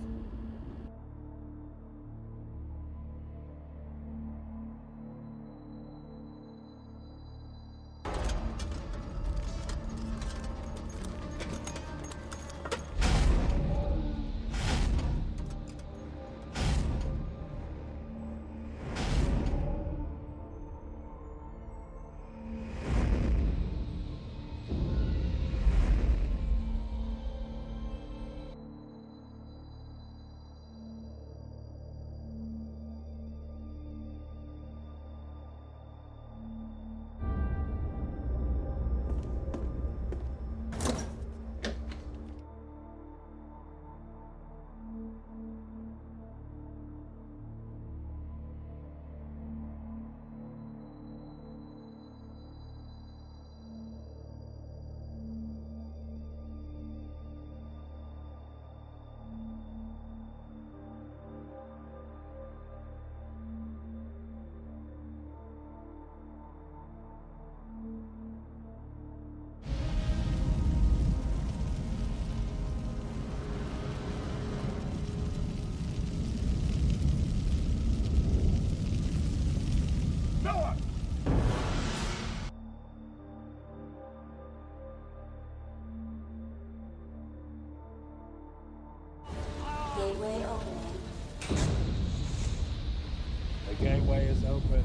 gateway is open,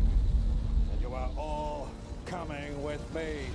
and you are all coming with me.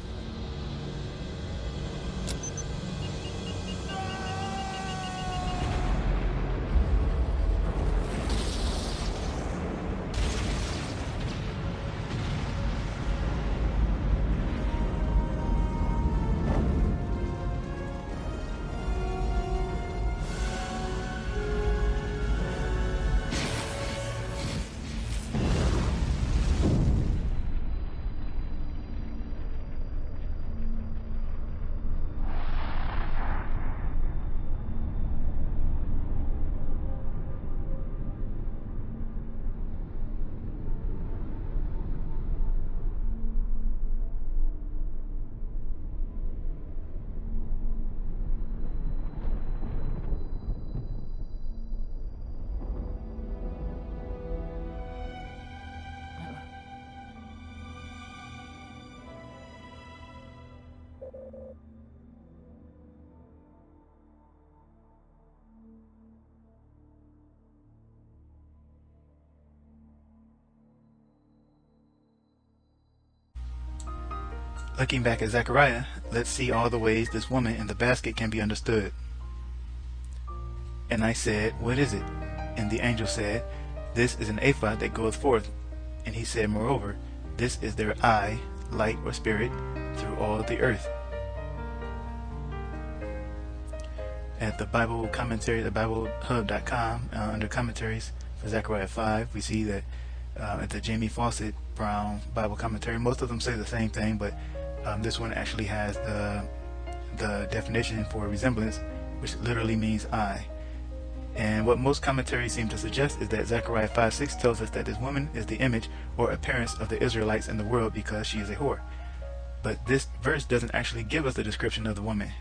Looking back at Zechariah, let's see all the ways this woman in the basket can be understood. And I said, what is it? And the angel said, this is an ephah that goeth forth. And he said, moreover, this is their eye, light or spirit, through all the earth. At the Bible commentary, thebiblehub.com, under commentaries for Zechariah 5, we see that at the Jamie Fawcett Brown Bible commentary, most of them say the same thing, but this one actually has the definition for resemblance, which literally means eye. And what most commentaries seem to suggest is that Zechariah 5:6 tells us that this woman is the image or appearance of the Israelites in the world because she is a whore. But this verse doesn't actually give us the description of the woman.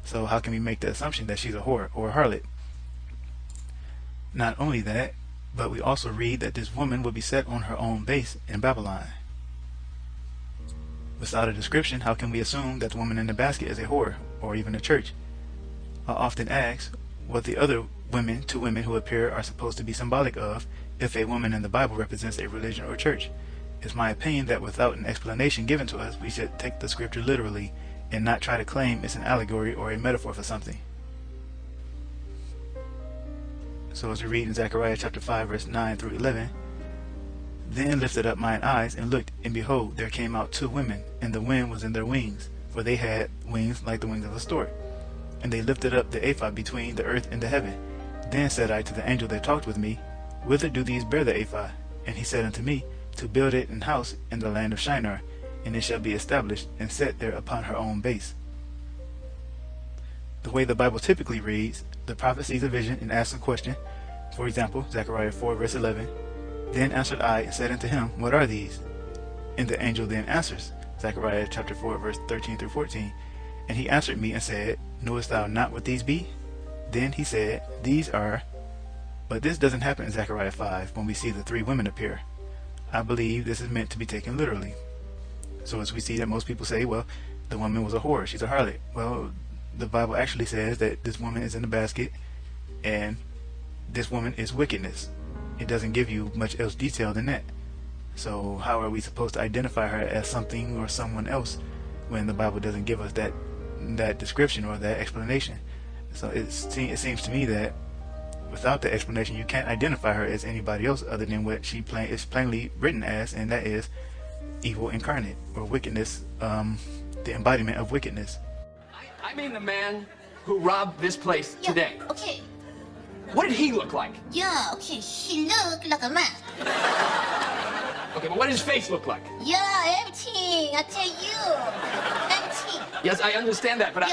So how can we make the assumption that she's a whore or a harlot? Not only that, but we also read that this woman will be set on her own base in Babylon. Without a description, how can we assume that the woman in the basket is a whore or even a church? I often ask what the other two women who appear are supposed to be symbolic of if a woman in the Bible represents a religion or church. It's my opinion that without an explanation given to us, we should take the scripture literally and not try to claim it's an allegory or a metaphor for something. So as we read in Zechariah chapter 5 verse 9 through 11, then lifted up mine eyes and looked, and behold, there came out two women, and the wind was in their wings, for they had wings like the wings of a stork. And they lifted up the ephah between the earth and the heaven. Then said I to the angel that talked with me, whither do these bear the ephah? And he said unto me, to build it an house in the land of Shinar, and it shall be established and set there upon her own base. The way the Bible typically reads, the prophet sees a vision and asks a question. For example, Zechariah 4 verse 11, then answered I and said unto him, what are these? And the angel then answers, Zechariah chapter 4 verse 13 through 14, and he answered me and said, knowest thou not what these be? Then he said, these are. But this doesn't happen in Zechariah 5 when we see the three women appear. I believe this is meant to be taken literally. So as we see that most people say, well, the woman was a whore, she's a harlot. Well, the Bible actually says that this woman is in the basket and this woman is wickedness. It doesn't give you much else detail than that. So how are we supposed to identify her as something or someone else when the Bible doesn't give us that description or that explanation? So it seems to me that without the explanation, you can't identify her as anybody else other than what she is plainly written as, and that is evil incarnate, or wickedness, the embodiment of wickedness. I mean the man who robbed this place today. Okay. What did he look like? Yeah, okay, he looked like a man. Okay, but what did his face look like? Yeah, everything, I tell you. Everything. Yes, I understand that, but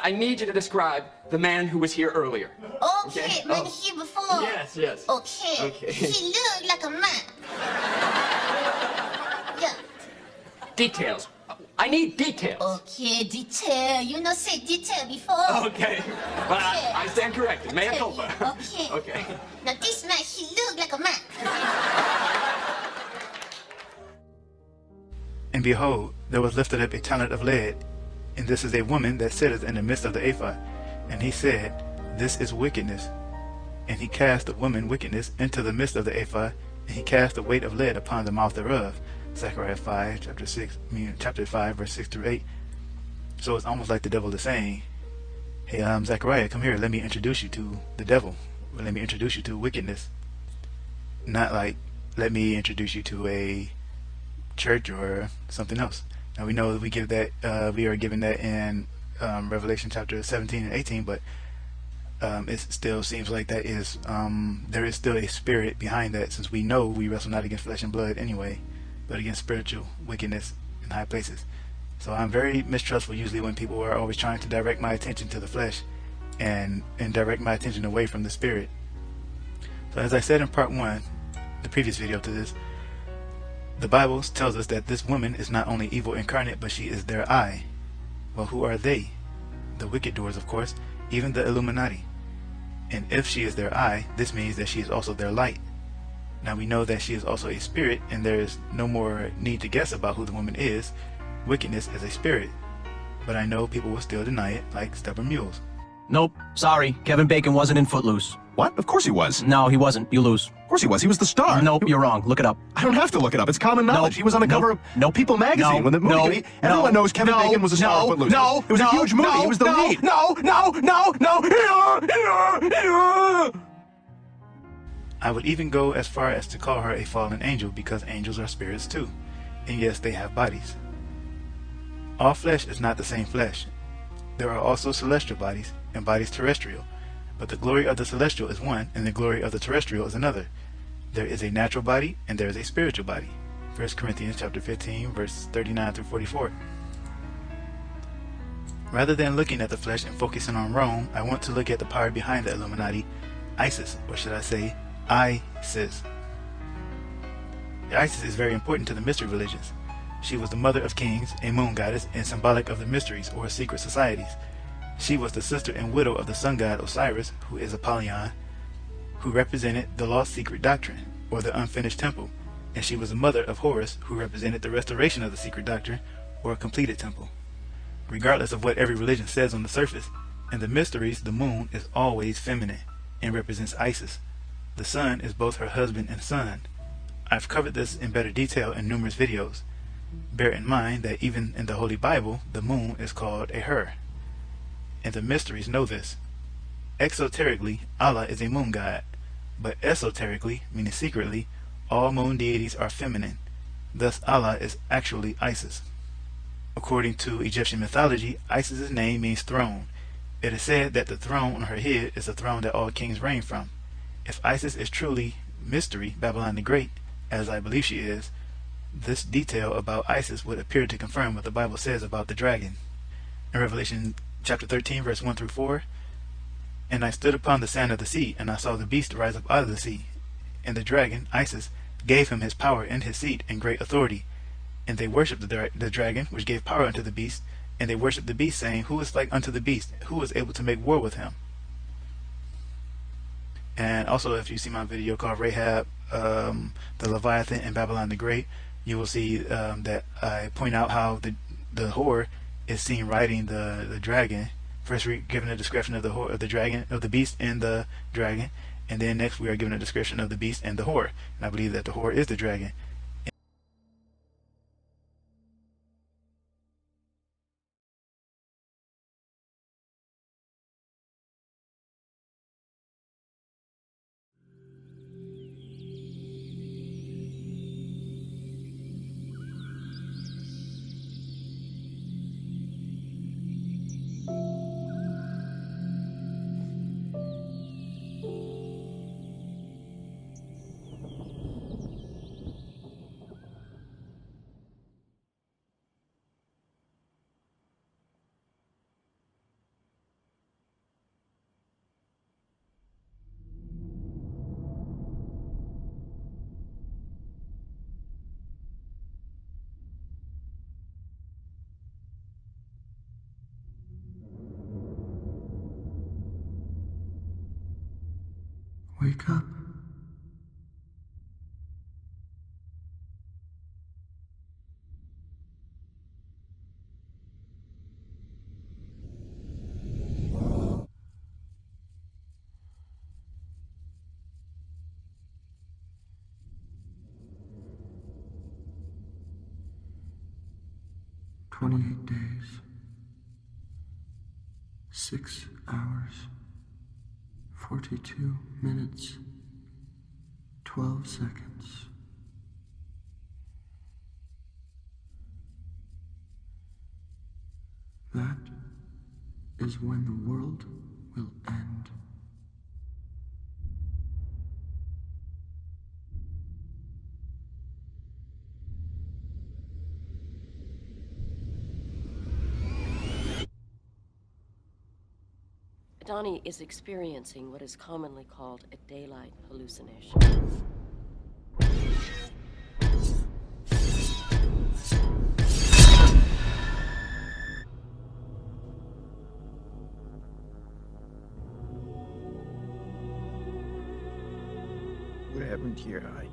I need you to describe the man who was here earlier. Okay, man here before. Yes. Okay. He looked like a man. Yeah. Details. I need details. Okay, detail. You know say detail before. Okay. But okay. I stand corrected. Mea culpa. Okay. Okay. Now this man, he looked like a man. And behold, there was lifted up a talent of lead, and this is a woman that sitteth in the midst of the ephah. And he said, this is wickedness. And he cast the woman wickedness into the midst of the ephah, and he cast the weight of lead upon the mouth thereof. Zechariah 5, chapter 5, verse 6 through 8. So it's almost like the devil is saying, hey, Zechariah, come here, let me introduce you to the devil. Let me introduce you to wickedness. Not like, let me introduce you to a church or something else. Now we know that we are given that in Revelation chapter 17 and 18, but it still seems like that is there is still a spirit behind that, since we know we wrestle not against flesh and blood anyway, but against spiritual wickedness in high places. So I'm very mistrustful usually when people are always trying to direct my attention to the flesh and direct my attention away from the spirit. So as I said in part 1, the previous video to this, the Bible tells us that this woman is not only evil incarnate, but she is their eye. Well, who are they? The wicked doers, of course, even the Illuminati. And if she is their eye, this means that she is also their light. Now we know that she is also a spirit, and there is no more need to guess about who the woman is. Wickedness is a spirit. But I know people will still deny it, like stubborn mules. Nope. Sorry. Kevin Bacon wasn't in Footloose. What? Of course he was. No, he wasn't. You lose. Of course he was. He was the star. Nope, you're wrong. Look it up. I don't have to look it up. It's common knowledge. He was on the cover of People magazine when the movie came. Everyone knows Kevin Bacon was a star of Footloose. It was a huge movie. He was the lead. I would even go as far as to call her a fallen angel, because angels are spirits too. And yes, they have bodies. All flesh is not the same flesh. There are also celestial bodies and bodies terrestrial, but the glory of the celestial is one, and the glory of the terrestrial is another. There is a natural body, and there is a spiritual body. 1 Corinthians chapter 15, verse 39 through 44. Rather than looking at the flesh and focusing on Rome, I want to look at the power behind the Illuminati, ISIS, or should I say, EYE-SIS. ISIS is very important to the mystery religions. She was the mother of kings, a moon goddess, and symbolic of the mysteries, or secret societies. She was the sister and widow of the sun god Osiris, who is Apollyon, who represented the lost secret doctrine, or the unfinished temple, and she was the mother of Horus, who represented the restoration of the secret doctrine, or a completed temple. Regardless of what every religion says on the surface, in the mysteries the moon is always feminine, and represents Isis. The sun is both her husband and son. I've covered this in better detail in numerous videos. Bear in mind that even in the Holy Bible, the moon is called a her. And the mysteries know this. Exoterically, Allah is a moon god, but esoterically, meaning secretly, all moon deities are feminine. Thus Allah is actually Isis. According to Egyptian mythology, Isis's name means throne. It is said that the throne on her head is the throne that all kings reign from. If Isis is truly mystery, Babylon the Great, as I believe she is, this detail about Isis would appear to confirm what the Bible says about the dragon. In Revelation chapter 13, verse 1 through 4, and I stood upon the sand of the sea, and I saw the beast rise up out of the sea. And the dragon, Isis, gave him his power and his seat and great authority. And they worshipped the dragon, which gave power unto the beast. And they worshipped the beast, saying, Who is like unto the beast? Who is able to make war with him? And also, if you see my video called Rahab, the Leviathan, and Babylon the Great, you will see that I point out how the whore is seen riding the dragon. First, we're given a description of the whore, of the dragon, of the beast and the dragon, and then next we are given a description of the beast and the whore. And I believe that the whore is the dragon. Wake up. 28 days, 6 hours, 42 minutes, 12 seconds. That is when the world will end. Donnie is experiencing what is commonly called a daylight hallucination. What happened to your eye?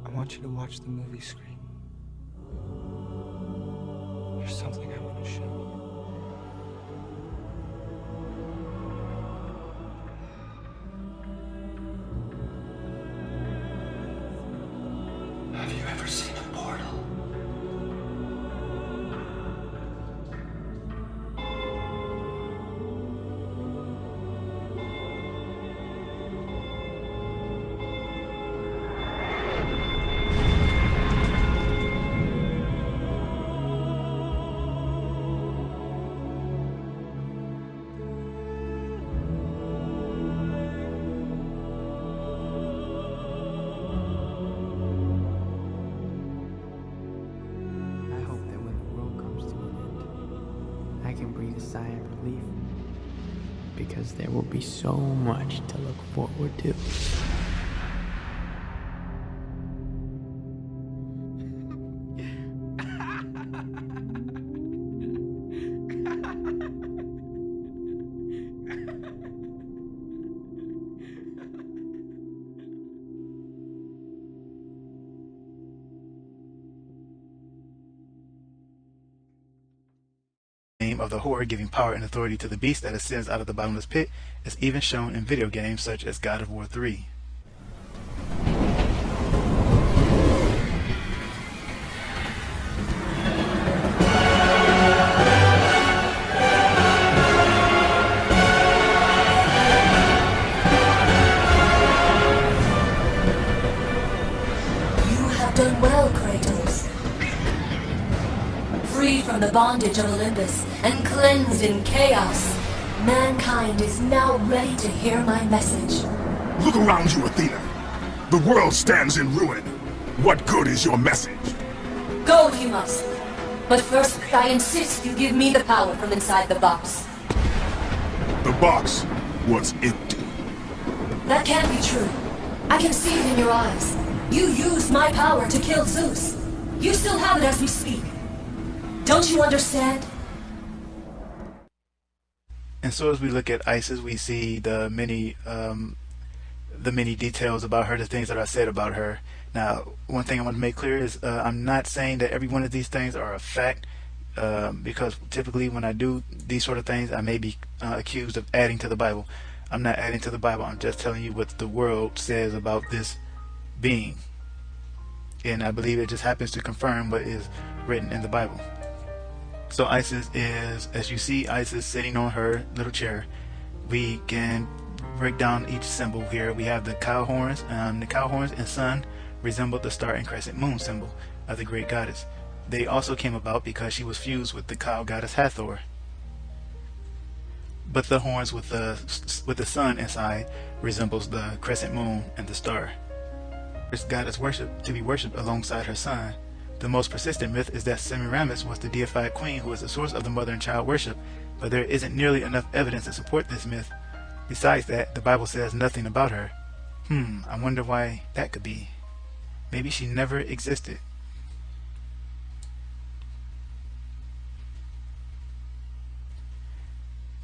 I want you to watch the movie screen. There's something I want to show you. Have you ever seen a portal? I can breathe a sigh of relief, because there will be so much to look forward to. Of the horde giving power and authority to the beast that ascends out of the bottomless pit is even shown in video games such as God of War 3. You have done well, Kratos. Freed from the bondage of Olympus and cleansed in chaos, mankind is now ready to hear my message. Look around you, Athena. The world stands in ruin. What good is your message? Go if you must. But first, I insist you give me the power from inside the box. The box was empty. That can't be true. I can see it in your eyes. You used my power to kill Zeus. You still have it as we speak. Don't you understand? And so as we look at Isis, we see the many details about her, the things that are said about her. Now, one thing I want to make clear is I'm not saying that every one of these things are a fact, because typically when I do these sort of things, I may be accused of adding to the Bible. I'm not adding to the Bible. I'm just telling you what the world says about this being. And I believe it just happens to confirm what is written in the Bible. So Isis is, as you see Isis sitting on her little chair, we can break down each symbol here. We have the cow horns. The cow horns and sun resemble the star and crescent moon symbol of the great goddess. They also came about because she was fused with the cow goddess Hathor. But the horns with the sun inside resembles the crescent moon and the star. This goddess worship to be worshipped alongside her son. The most persistent myth is that Semiramis was the deified queen who was the source of the mother and child worship, but there isn't nearly enough evidence to support this myth. Besides that, the Bible says nothing about her. I wonder why that could be. Maybe she never existed.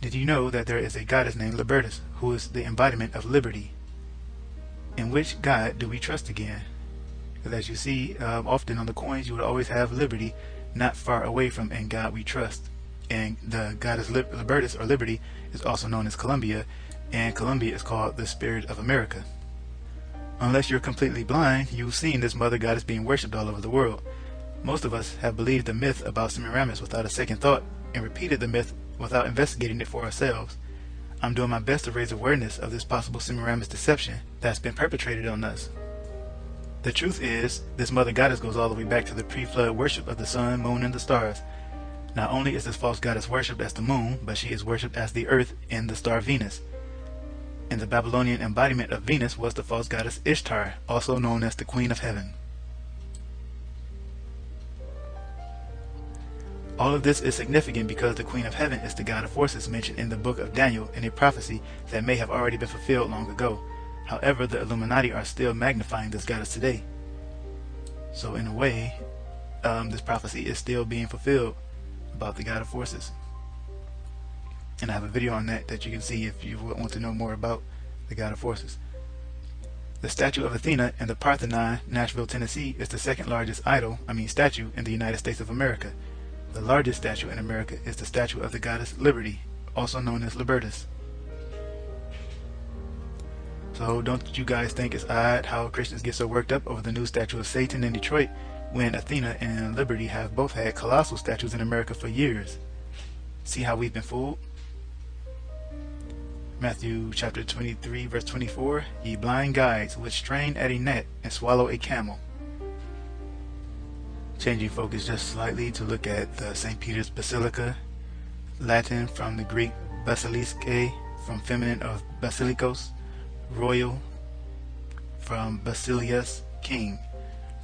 Did you know that there is a goddess named Libertas, who is the embodiment of liberty? In which God do we trust again? Because as you see, often on the coins, you would always have liberty, not far away from "In God We Trust." And the goddess Libertas, or Liberty, is also known as Columbia, and Colombia is called the Spirit of America. Unless you're completely blind, you've seen this mother goddess being worshipped all over the world. Most of us have believed the myth about Semiramis without a second thought and repeated the myth without investigating it for ourselves. I'm doing my best to raise awareness of this possible Semiramis deception that's been perpetrated on us. The truth is, this mother goddess goes all the way back to the pre-flood worship of the sun, moon, and the stars. Not only is this false goddess worshipped as the moon, but she is worshipped as the earth and the star Venus. And the Babylonian embodiment of Venus was the false goddess Ishtar, also known as the Queen of Heaven. All of this is significant because the Queen of Heaven is the god of forces mentioned in the book of Daniel in a prophecy that may have already been fulfilled long ago. However, the Illuminati are still magnifying this goddess today. So in a way, this prophecy is still being fulfilled about the god of forces. And I have a video on that you can see if you want to know more about the god of forces. The statue of Athena in the Parthenon, Nashville, Tennessee is the second largest statue in the United States of America. The largest statue in America is the statue of the goddess Liberty, also known as Libertas. So don't you guys think it's odd how Christians get so worked up over the new statue of Satan in Detroit when Athena and Liberty have both had colossal statues in America for years? See how we've been fooled? Matthew chapter 23 verse 24, ye blind guides which strain at a gnat and swallow a camel. Changing focus just slightly to look at the St. Peter's Basilica, Latin from the Greek basilisque, from feminine of basilikos, royal, from basilius, king.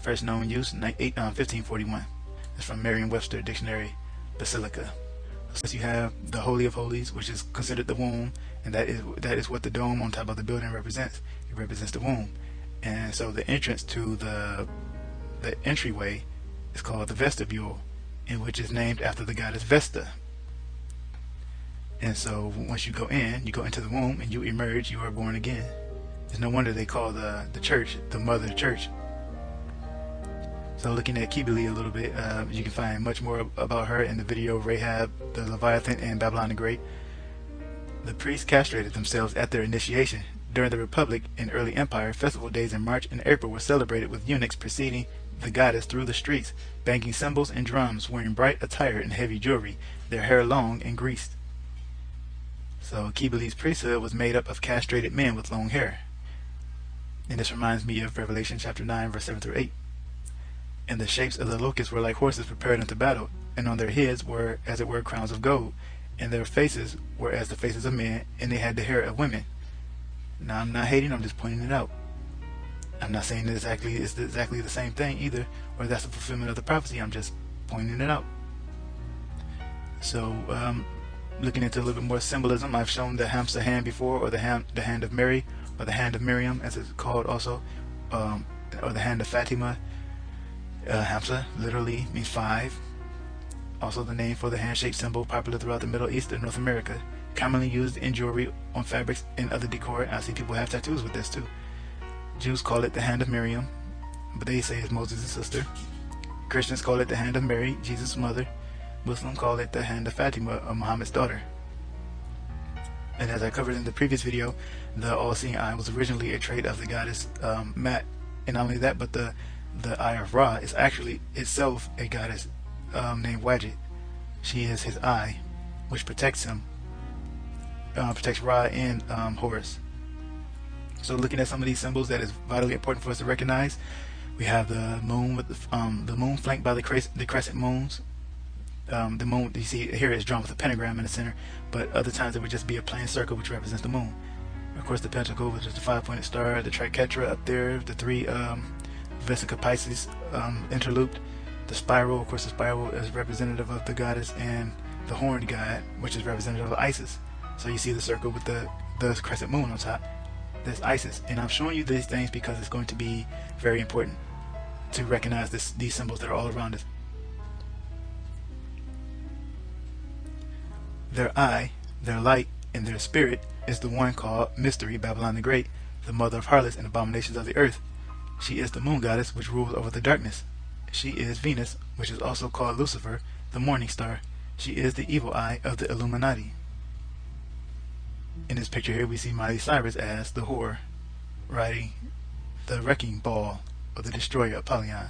First known use 1541. That's from Merriam-Webster Dictionary, basilica. So you have the Holy of Holies, which is considered the womb, and that is what the dome on top of the building represents. It represents the womb. And so the entrance to the entryway is called the vestibule, in which is named after the goddess Vesta. And so once you go into the womb and you emerge, you are born again. It's no wonder they call the church the Mother Church. So looking at Kibili a little bit, you can find much more about her in the video Rahab, the Leviathan, and Babylon the Great. The priests castrated themselves at their initiation. During the Republic and early Empire, festival days in March and April were celebrated with eunuchs preceding the goddess through the streets, banging cymbals and drums, wearing bright attire and heavy jewelry, their hair long and greased. So Kibili's priesthood was made up of castrated men with long hair. And this reminds me of Revelation chapter 9 verse 7 through 8. And the shapes of the locusts were like horses prepared unto battle, and on their heads were as it were crowns of gold, and their faces were as the faces of men, and they had the hair of women. Now I'm not hating, I'm just pointing it out. I'm not saying it's exactly the same thing either, or that's the fulfillment of the prophecy. I'm just pointing it out. So looking into a little bit more symbolism, I've shown the Hamsa hand before, or the hand of Mary, or the hand of Miriam as it's called also, or the hand of Fatima. Hamsa literally means 5. Also the name for the hand-shaped symbol popular throughout the Middle East and North America, commonly used in jewelry, on fabrics, and other decor. I see people have tattoos with this too. Jews call it the hand of Miriam, but they say it's Moses' sister. Christians call it the hand of Mary, Jesus' mother. Muslims call it the hand of Fatima, or Muhammad's daughter. And as I covered in the previous video, the all-seeing eye was originally a trait of the goddess Mat. And not only that, but the eye of Ra is actually itself a goddess named Wadjet. She is his eye, which protects him, protects Ra and Horus. So looking at some of these symbols that is vitally important for us to recognize, we have the moon with the moon flanked by the crescent moons. The moon you see here is drawn with a pentagram in the center, but other times it would just be a plain circle which represents the moon. Of course, the pentacle, which is the 5-pointed star, the triquetra up there, the 3 Vesica Pisces interlooped. The spiral, of course, the spiral is representative of the goddess, and the horned god, which is representative of Isis. So you see the circle with the crescent moon on top. That's Isis. And I'm showing you these things because it's going to be very important to recognize these symbols that are all around us. Their eye, their light, and their spirit is the one called Mystery Babylon the Great, the mother of harlots and abominations of the earth. She is the moon goddess which rules over the darkness. She is Venus, which is also called Lucifer, the morning star. She is the evil eye of the Illuminati. in this picture here we see Miley Cyrus as the whore riding the wrecking ball of the destroyer Apollyon.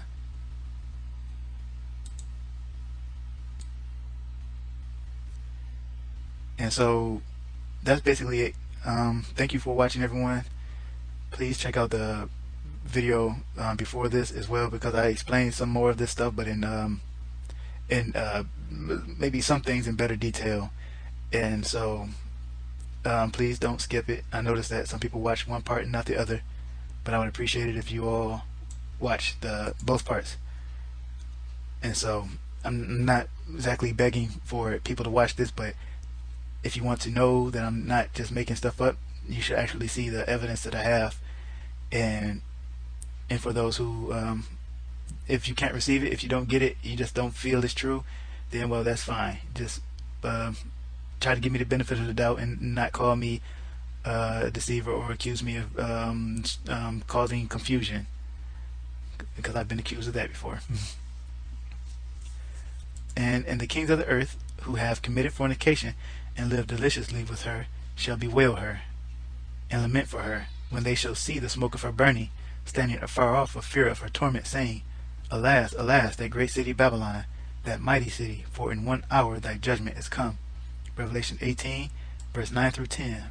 And so that's basically it. Thank you for watching, everyone. Please check out the video before this as well, because I explained some more of this stuff, but in maybe some things in better detail. And so please don't skip it. I noticed that some people watch one part and not the other, but I would appreciate it if you all watch both parts. And so I'm not exactly begging for people to watch this, but if you want to know that I'm not just making stuff up, you should actually see the evidence that I have. And for those who if you can't receive it, if you don't get it, you just don't feel it's true, then well, that's fine. Just try to give me the benefit of the doubt and not call me a deceiver or accuse me of causing confusion, because I've been accused of that before. And the kings of the earth who have committed fornication and live deliciously with her shall bewail her and lament for her when they shall see the smoke of her burning, standing afar off for fear of her torment, saying, Alas, alas, that great city Babylon, that mighty city, for in 1 hour thy judgment is come. Revelation 18, verse 9 through 10.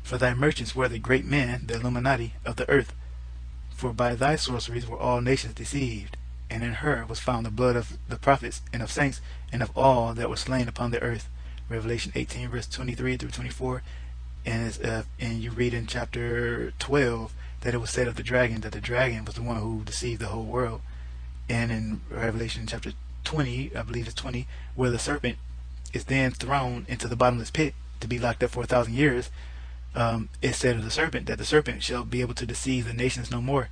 For thy merchants were the great men, the Illuminati of the earth, for by thy sorceries were all nations deceived, and in her was found the blood of the prophets and of saints and of all that were slain upon the earth. Revelation 18, verse 23 through 24. And you read in chapter 12 that it was said of the dragon that the dragon was the one who deceived the whole world. And in Revelation chapter 20, I believe it's 20, where the serpent is then thrown into the bottomless pit to be locked up for 1,000 years, it said of the serpent that the serpent shall be able to deceive the nations no more.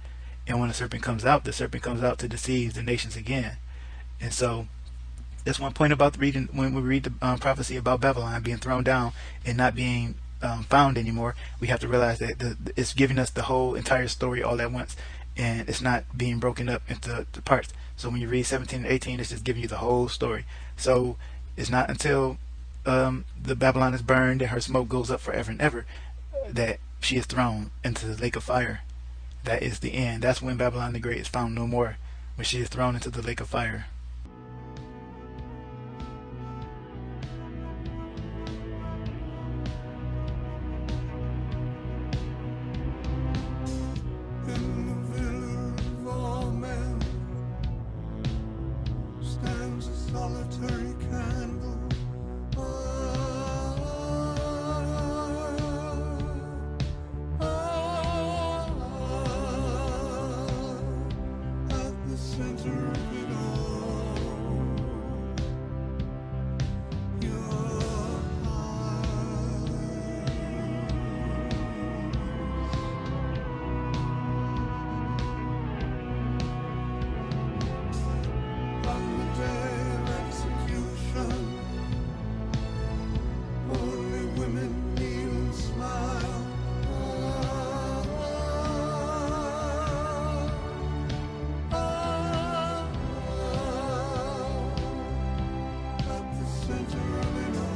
And when the serpent comes out to deceive the nations again. And so that's one point about reading, when we read the prophecy about Babylon being thrown down and not being found anymore, we have to realize that it's giving us the whole entire story all at once, and it's not being broken up into the parts. So when you read 17 and 18, it's just giving you the whole story. So it's not until the Babylon is burned and her smoke goes up forever and ever that she is thrown into the lake of fire. That is the end. That's when Babylon the Great is found no more, when she is thrown into the lake of fire. Solitary candle. At the center of it all, your eyes. On the day of execution, only women kneel and smile. At the center of it all,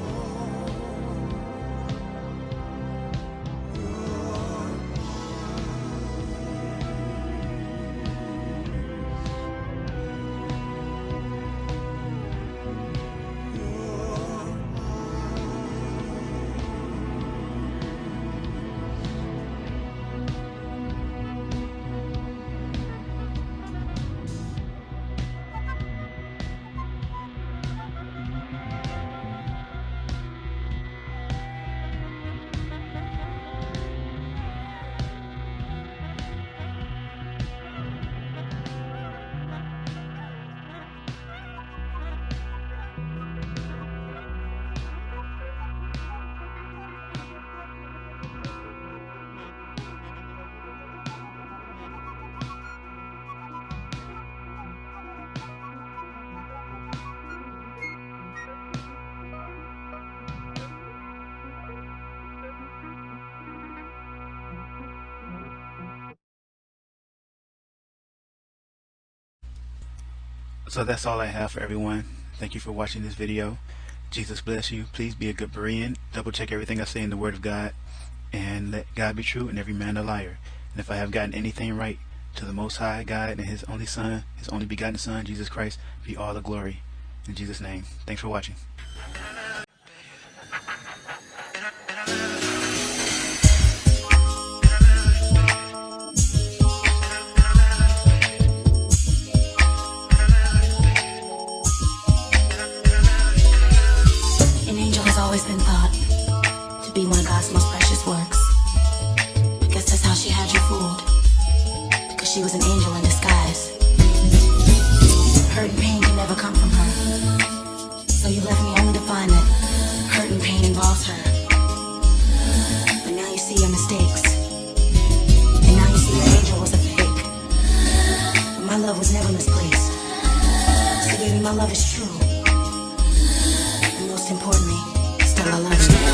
So that's all I have for everyone. Thank you for watching this video. Jesus bless you. Please be a good Berean. Double check everything I say in the Word of God, and let God be true and every man a liar. And if I have gotten anything right, to the Most High God and His only Son, His only begotten Son, Jesus Christ, be all the glory. In Jesus' name. Thanks for watching. An angel has always been thought to be one of God's most precious works. I guess that's how she had you fooled, because she was an angel in disguise. Hurt and pain can never come from her, so you left me only to find that hurt and pain involves her. But now you see your mistakes, and now you see your angel was a fake. But my love was never misplaced, so baby, my love is true. Most importantly, still I love you.